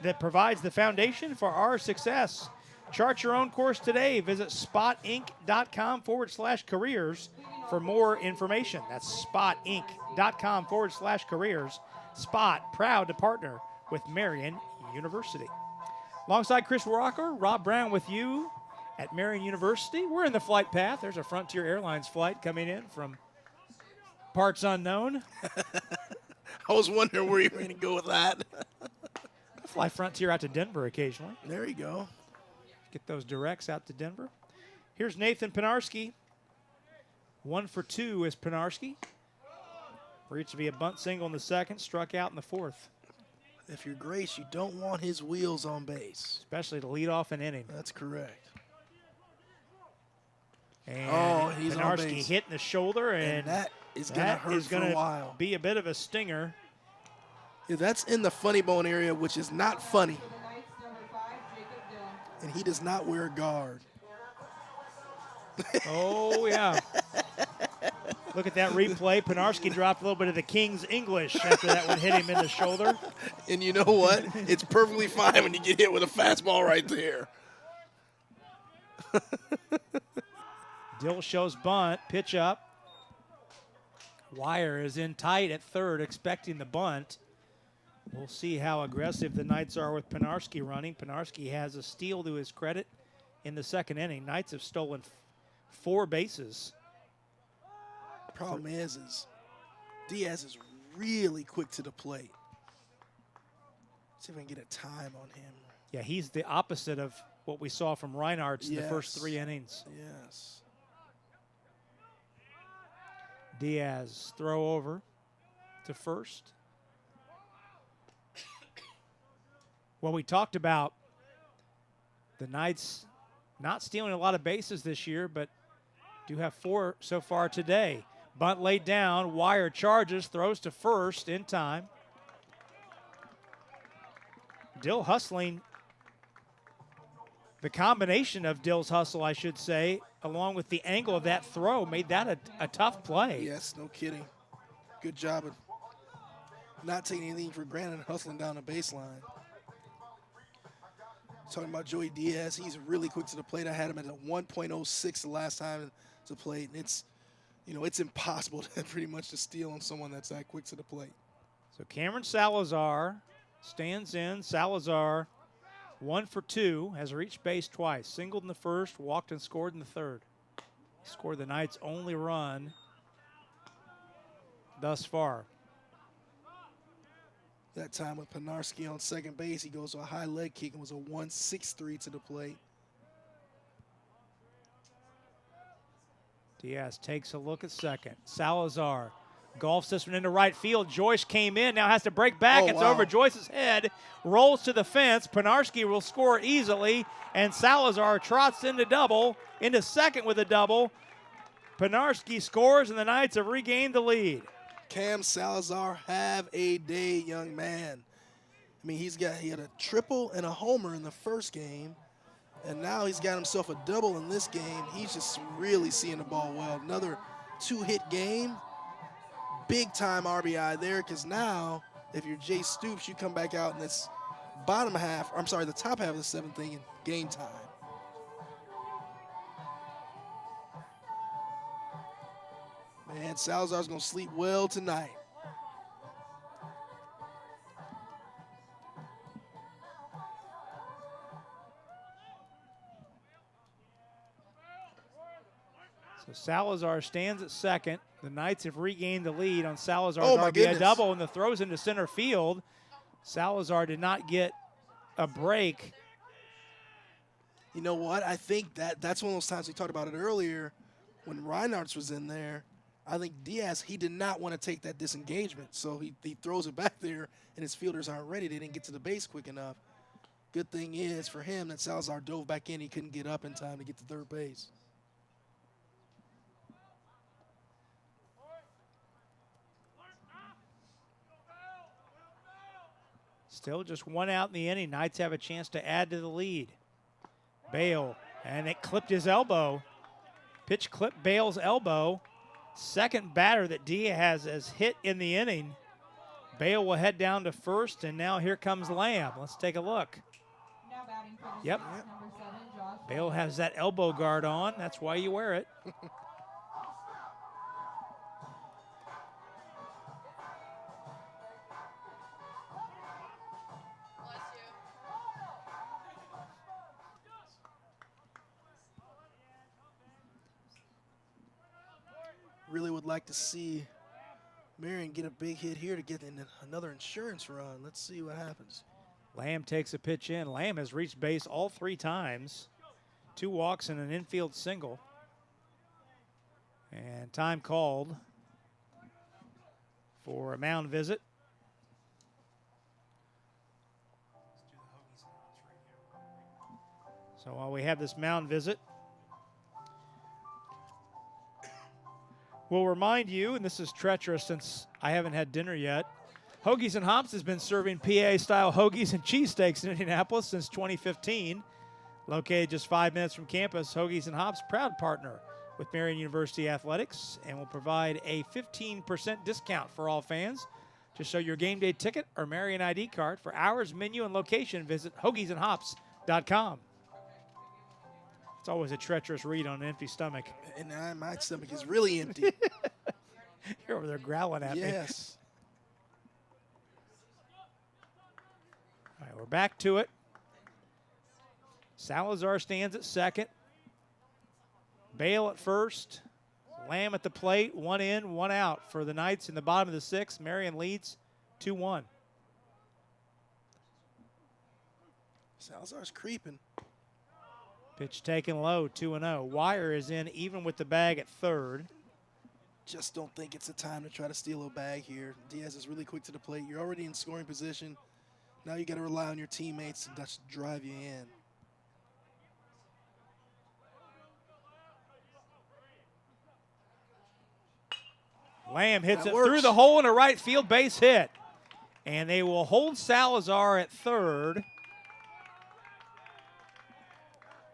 that provides the foundation for our success. Chart your own course today. Visit spotinc.com/careers for more information. That's spotinc.com/careers. Spot, proud to partner with Marian University. Alongside Chris Walker, Rob Brown with you at Marian University. We're in the flight path. There's a Frontier Airlines flight coming in from parts unknown.
I was wondering where you were going to go with that.
I fly Frontier out to Denver occasionally.
There you go.
Get those directs out to Denver. Here's Nathan Pinarski. 1 for 2 is Pinarski. Reached to be a bunt single in the 2nd, struck out in the 4th.
If you're Grace, you don't want his wheels on base.
Especially to lead off an inning.
That's correct.
And
he's on
Pinarski
base.
hitting the shoulder, and
that is going to hurt for a while.
Be a bit of a stinger.
Yeah, that's in the funny bone area, which is not funny. And he does not wear a guard.
Oh, yeah. Look at that replay. Pinarski dropped a little bit of the King's English after that one hit him in the shoulder.
And you know what? It's perfectly fine when you get hit with a fastball right there.
Dill shows bunt, pitch up. Wire is in tight at 3rd, expecting the bunt. We'll see how aggressive the Knights are with Pinarski running. Pinarski has a steal to his credit in the 2nd inning. Knights have stolen 4 bases.
Problem is Diaz is really quick to the plate. Let's see if I can get a time on him.
Yeah, he's the opposite of what we saw from Reinhardt's in the first 3 innings.
Yes.
Diaz throw over to first. Well, we talked about the Knights not stealing a lot of bases this year, but do have 4 so far today. Bunt laid down, Wire charges, throws to first in time. Dill hustling. The combination of Dill's hustle, I should say, along with the angle of that throw, made that a tough play.
Yes, no kidding. Good job of not taking anything for granted and hustling down the baseline. Talking about Joey Diaz, he's really quick to the plate. I had him at a 1.06 the last time to plate, and it's impossible pretty much to steal on someone that's that quick to the plate.
So Cameron Salazar stands in. Salazar, 1 for 2, has reached base twice. Singled in the 1st, walked and scored in the 3rd. Scored the Knights' only run thus far.
That time with Penarski on second base, he goes to a high leg kick and was a 1-6-3 to the plate.
Diaz takes a look at second. Salazar golfs this one into right field. Joyce came in, now has to break back. It's over Joyce's head, rolls to the fence. Penarski will score it easily, and Salazar trots into second with a double. Penarski scores, and the Knights have regained the lead.
Cam Salazar, have a day, young man. I mean, he had a triple and a homer in the first game, and now he's got himself a double in this game. He's just really seeing the ball well. Another 2-hit game. Big-time RBI there, because now, if you're Jay Stoops, you come back out in this the top half of the seventh inning, game time. Man, Salazar's going to sleep well tonight.
So Salazar stands at second. The Knights have regained the lead on Salazar's RBI double, and the throws into center field. Salazar did not get a break.
You know what? I think that's one of those times we talked about it earlier when Reinhardt's was in there. I think Diaz, he did not want to take that disengagement, so he throws it back there, and his fielders aren't ready. They didn't get to the base quick enough. Good thing is for him that Salazar dove back in. He couldn't get up in time to get to third base.
Still just one out in the inning. Knights have a chance to add to the lead. Bale, and it clipped his elbow. Pitch clipped Bale's elbow. Second batter that Diaz has hit in the inning. Bale will head down to first, and now here comes Lamb. Let's take a look.
Now batting for the
Yep.
number 7, Josh.
Bale has that elbow guard on. That's why you wear it.
Really would like to see Marian get a big hit here to get in another insurance run. Let's see what happens.
Lamb takes a pitch in. Lamb has reached base all 3 times. 2 walks and an infield single. And time called for a mound visit. So while we have this mound visit, we'll remind you, and this is treacherous since I haven't had dinner yet, Hoagies and Hops has been serving PA-style hoagies and cheesesteaks in Indianapolis since 2015. Located just 5 minutes from campus, Hoagies and Hops, proud partner with Marian University Athletics, and will provide a 15% discount for all fans. To show your game day ticket or Marian ID card for hours, menu, and location, visit hoagiesandhops.com. It's always a treacherous read on an empty stomach.
And my stomach is really empty.
You're over there growling at me.
Yes.
All right, we're back to it. Salazar stands at second. Bale at first. Lamb at the plate. 1 in, 1 out for the Knights in the bottom of the 6th. Marian leads 2-1.
Salazar's creeping.
Pitch taken low, 2-0. Wire is in even with the bag at third.
Just don't think it's a time to try to steal a bag here. Diaz is really quick to the plate. You're already in scoring position. Now you got to rely on your teammates to just drive you in.
Lamb hits it through the hole in a right field base hit. And they will hold Salazar at third.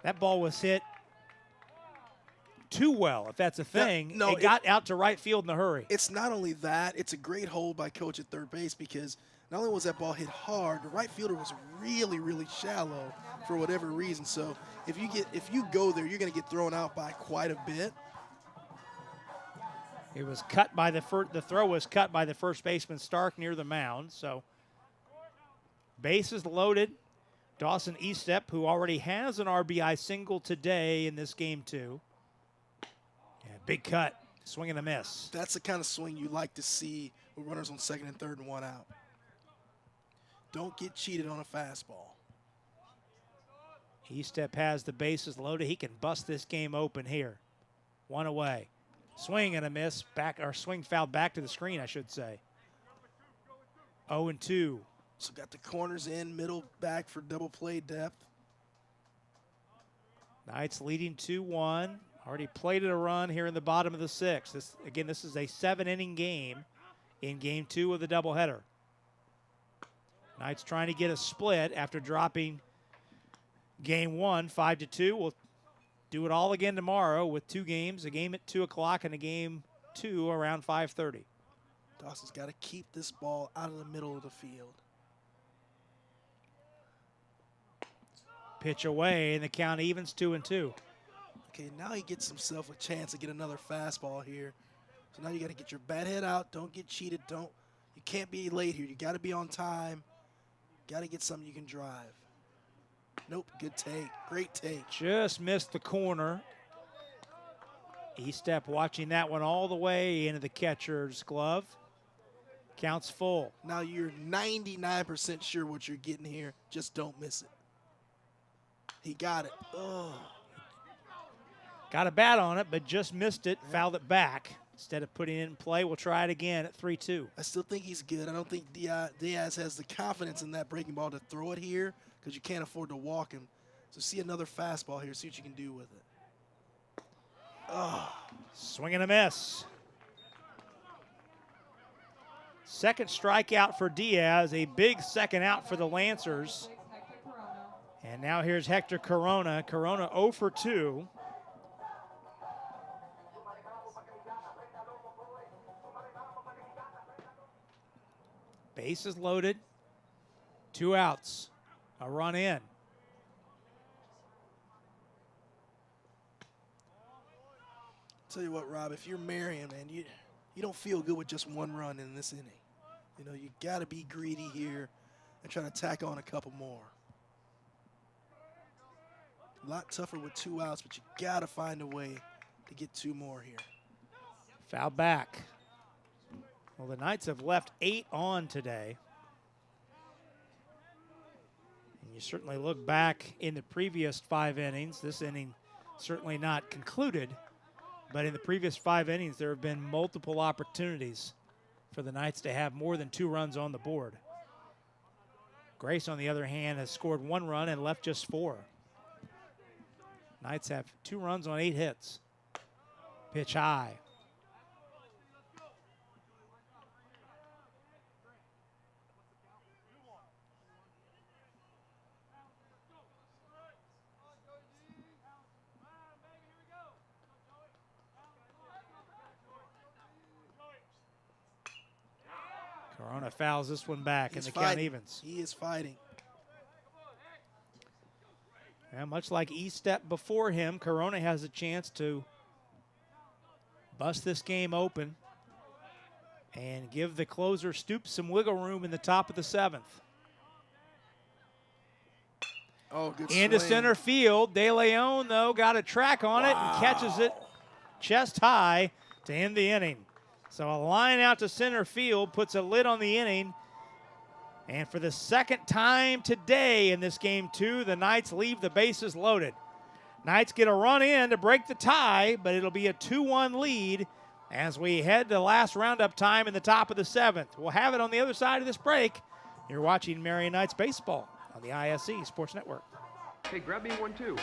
That ball was hit too well, if that's a thing.
No,
it got out to right field in a hurry.
It's not only that, it's a great hold by coach at third base, because not only was that ball hit hard, the right fielder was really, really shallow for whatever reason. So if you go there, you're going to get thrown out by quite a bit.
It was cut by the throw was cut by the first baseman Stark near the mound. So bases loaded. Dawson Estep, who already has an RBI single today in this game too. Yeah, big cut, swing and a miss.
That's the kind of swing you like to see with runners on second and third and 1 out. Don't get cheated on a fastball.
Estep has the bases loaded. He can bust this game open here. One away. Swing and a miss. Back, or swing fouled back to the screen, I should say. 0-2.
So got the corners in, middle, back for double play depth.
Knights leading 2-1. Already plated a run here in the bottom of the sixth. This is a 7-inning game in game 2 of the doubleheader. Knights trying to get a split after dropping game 1 5-2. We'll do it all again tomorrow with 2 games, a game at 2 o'clock and a game 2 around 5:30.
Dawson's got to keep this ball out of the middle of the field.
Pitch away, and the count evens 2-2.
Okay, now he gets himself a chance to get another fastball here. So now you got to get your bat head out. Don't get cheated. You can't be late here. You got to be on time. Got to get something you can drive. Nope, good take. Great take.
Just missed the corner. Estep watching that one all the way into the catcher's glove. Counts full.
Now you're 99% sure what you're getting here. Just don't miss it. He got it. Oh.
Got a bat on it, but just missed it, fouled it back. Instead of putting it in play, we'll try it again at 3-2.
I still think he's good. I don't think Diaz has the confidence in that breaking ball to throw it here because you can't afford to walk him. So see another fastball here, see what you can do with it. Oh.
Swing and a miss. Second strikeout for Diaz, a big second out for the Lancers. And now here's Hector Corona. Corona 0 for 2. Bases loaded. 2 outs. A run in.
Tell you what, Rob, if you're Marian, man, you don't feel good with just 1 run in this inning. You know, you got to be greedy here and try to tack on a couple more. A lot tougher with 2 outs, but you got to find a way to get 2 more here.
Foul back. Well, the Knights have left 8 on today. And you certainly look back in the previous 5 innings. This inning certainly not concluded, but in the previous 5 innings, there have been multiple opportunities for the Knights to have more than 2 runs on the board. Grace, on the other hand, has scored 1 run and left just 4. Knights have 2 runs on 8 hits. Pitch high. Corona fouls this one back, and the count evens.
He is fighting.
And much like Estep before him, Corona has a chance to bust this game open and give the closer Stoops some wiggle room in the top of the 7th.
Oh, good
Into
swing.
center field. De Leon, though, got a track on it and catches it chest high to end the inning. So a line out to center field puts a lid on the inning. And for the second time today in this game 2, the Knights leave the bases loaded. Knights get a run in to break the tie, but it'll be a 2-1 lead as we head to last roundup time in the top of the 7th. We'll have it on the other side of this break. You're watching Marian Knights baseball on the ISC Sports Network.
Hey, grab me one too.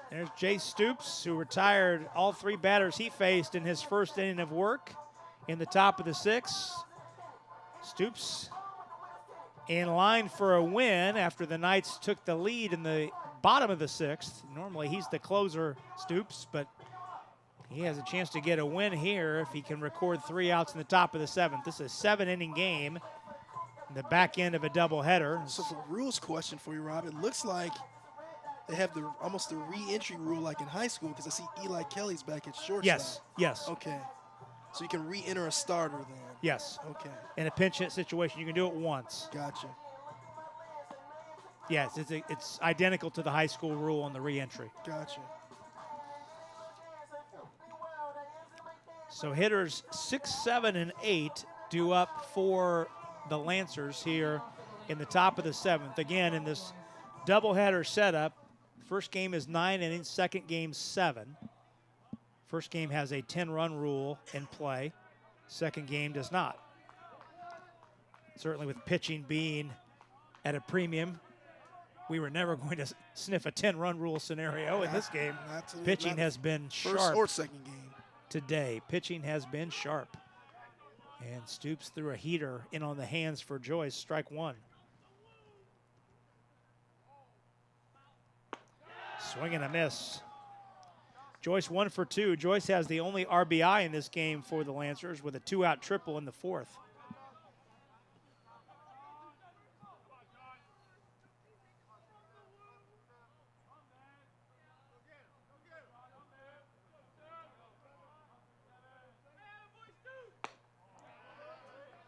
There's Jay Stoops, who retired all 3 batters he faced in his first inning of work in the top of the 6th. Stoops in line for a win after the Knights took the lead in the bottom of the 6th. Normally he's the closer, Stoops, but he has a chance to get a win here if he can record 3 outs in the top of the 7th. This is a 7-inning game. the back end of a doubleheader.
So for a rules question for you, Rob, it looks like they have almost the re-entry rule like in high school, because I see Eli Kelly's back at shortstop.
Yes, yes.
Okay. So you can re-enter a starter then.
Yes.
Okay.
In a pinch hit situation, you can do it once.
Gotcha.
Yes, it's identical to the high school rule on the re-entry.
Gotcha.
So hitters 6, 7, and 8 due up for the Lancers here in the top of the 7th. Again, in this doubleheader setup, first game is 9 innings, second game 7. First game has a 10-run rule in play. Second game does not. Certainly with pitching being at a premium, we were never going to sniff a 10-run rule scenario in this game. Pitching has been sharp.
First or second game.
Today, pitching has been sharp. And Stoops threw a heater in on the hands for Joyce, strike 1. Swing and a miss. Joyce 1 for 2. Joyce has the only RBI in this game for the Lancers with a 2-out triple in the 4th.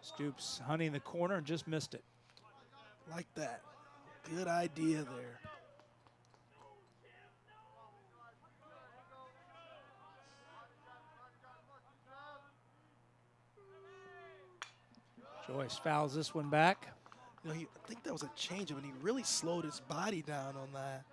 Stoops hunting the corner and just missed it.
Like that. Good idea there.
Joyce fouls this one back.
You know, I think that was a changeup, and he really slowed his body down on that.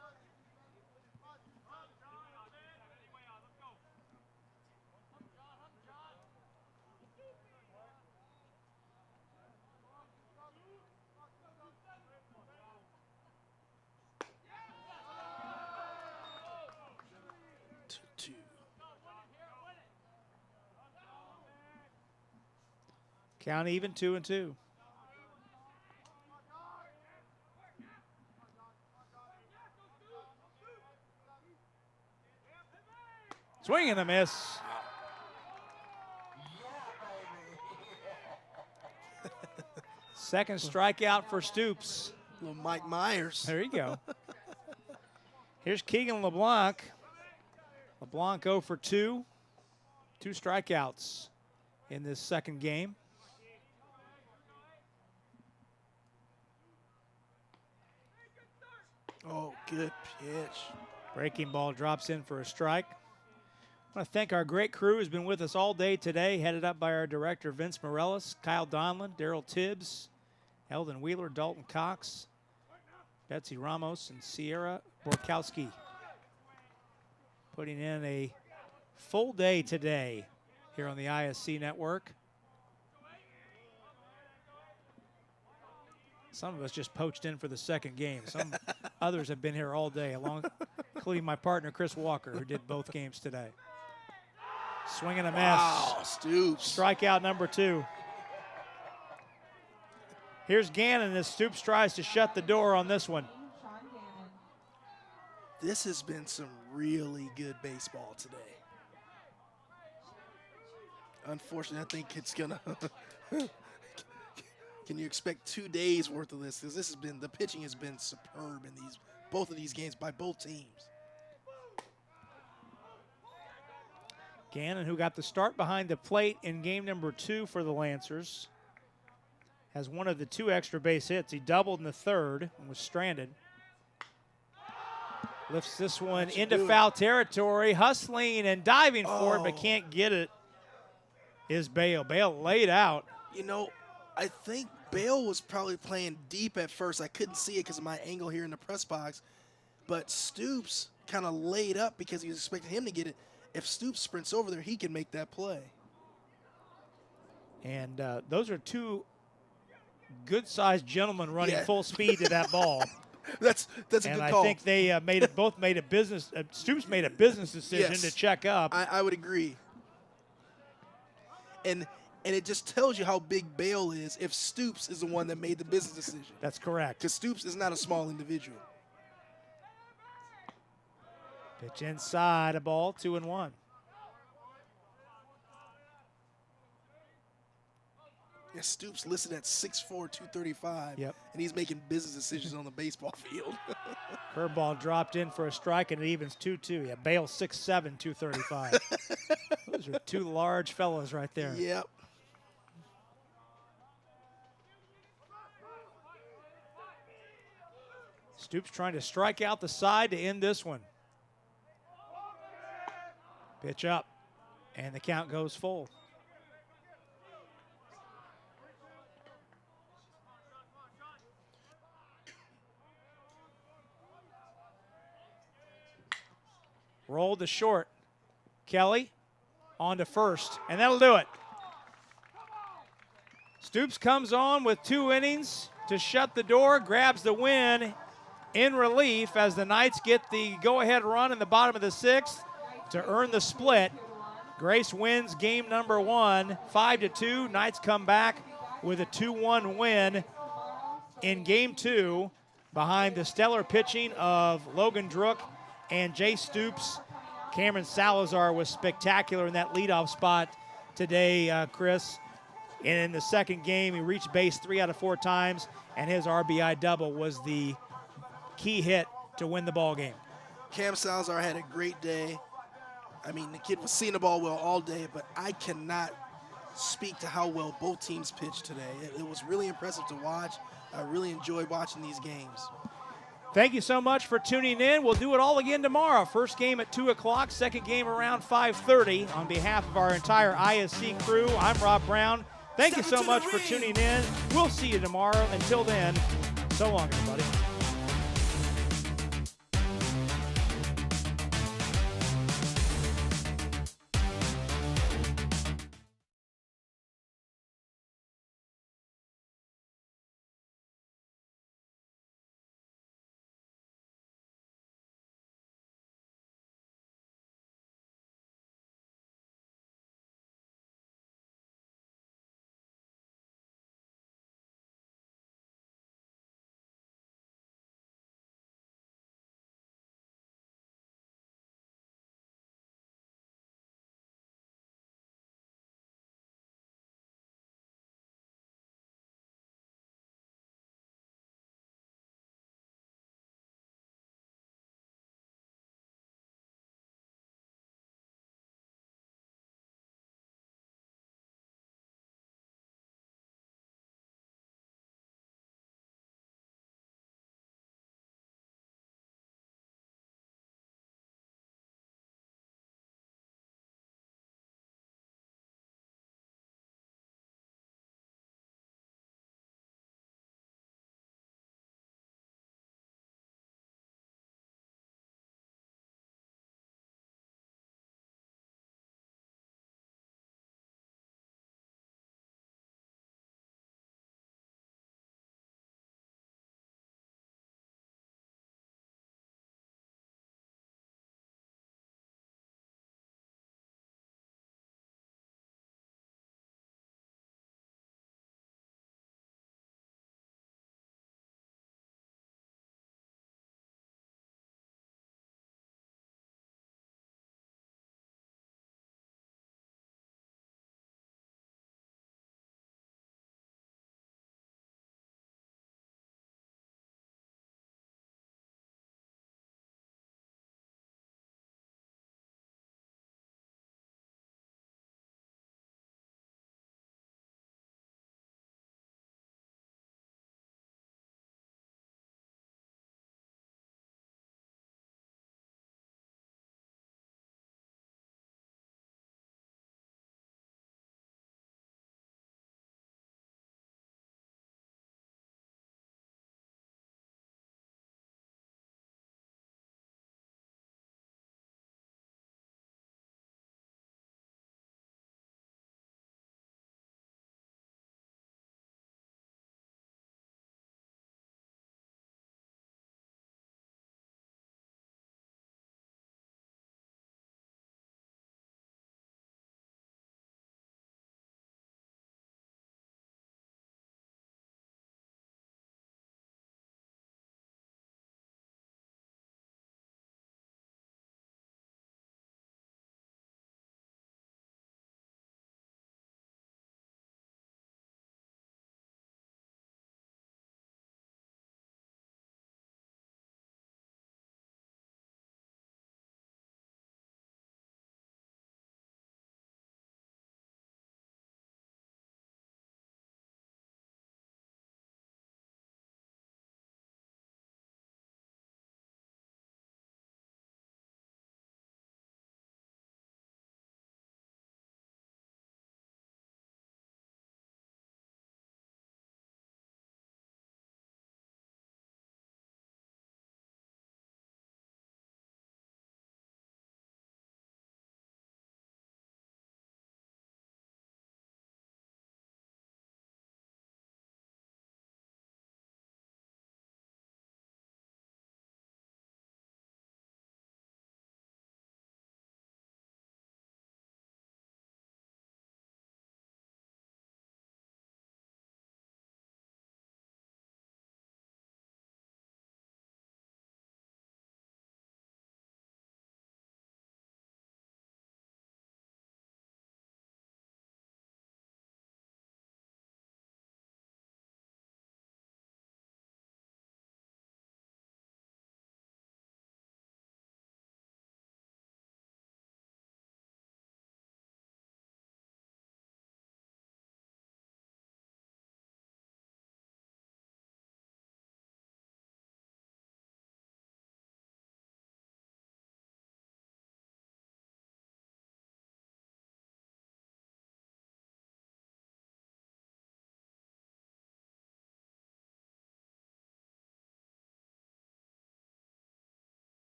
Count even, 2-2. Swing and a miss. Second strikeout for Stoops.
Little Mike Myers.
There you go. Here's Keegan LeBlanc. LeBlanc 0 for 2. 2 strikeouts in this second game.
Oh, good pitch.
Breaking ball drops in for a strike. I want to thank our great crew who's been with us all day today, headed up by our director, Vince Morellis, Kyle Donlin, Daryl Tibbs, Eldon Wheeler, Dalton Cox, Betsy Ramos, and Sierra Borkowski. Putting in a full day today here on the ISC network. Some of us just poached in for the second game. Some others have been here all day, including my partner, Chris Walker, who did both games today. Swing and a miss.
Wow, Stoops.
Strikeout number 2. Here's Gannon as Stoops tries to shut the door on this one.
This has been some really good baseball today. Unfortunately, I think it's going to... Can you expect 2 days worth of this? Because the pitching has been superb in both of these games by both teams.
Gannon, who got the start behind the plate in game number 2 for the Lancers, has one of the 2 extra base hits. He doubled in the 3rd and was stranded. Lifts this one into foul territory, hustling and diving for it, but can't get it, is Bale. Bale laid out.
You know, I think Bale was probably playing deep at first. I couldn't see it because of my angle here in the press box. But Stoops kind of laid up because he was expecting him to get it. If Stoops sprints over there, he can make that play.
And those are 2 good-sized gentlemen running full speed to that ball.
That's a good
and
call.
I think they both made a business. Stoops made a business decision to check up.
I would agree. And it just tells you how big Bale is if Stoops is the one that made the business decision.
That's correct.
Because Stoops is not a small individual.
Pitch inside, a ball, 2-1.
Yeah, Stoops listed at 6'4", 235.
Yep.
And he's making business decisions on the baseball field.
Curveball dropped in for a strike, and it evens 2-2. Yeah, Bale 6'7", 235. Those are two large fellows right there.
Yep.
Stoops trying to strike out the side to end this one. Pitch up, and the count goes full. Rolled to short. Kelly on to first, and that'll do it. Stoops comes on with 2 innings to shut the door, grabs the win in relief as the Knights get the go-ahead run in the bottom of the 6th to earn the split. Grace wins game number 1, 5-2. Knights come back with a 2-1 win in game 2 behind the stellar pitching of Logan Drook and Jay Stoops. Cameron Salazar was spectacular in that leadoff spot today, Chris. And in the second game, he reached base 3 out of 4 times, and his RBI double was the key hit to win the ball game.
Cam Salazar had a great day. I mean, the kid was seeing the ball well all day, but I cannot speak to how well both teams pitched today. It was really impressive to watch. I really enjoyed watching these games.
Thank you so much for tuning in. We'll do it all again tomorrow. First game at 2 o'clock, second game around 5:30. On behalf of our entire ISC crew, I'm Rob Brown. Thank you so much for tuning in. We'll see you tomorrow. Until then, so long, everybody.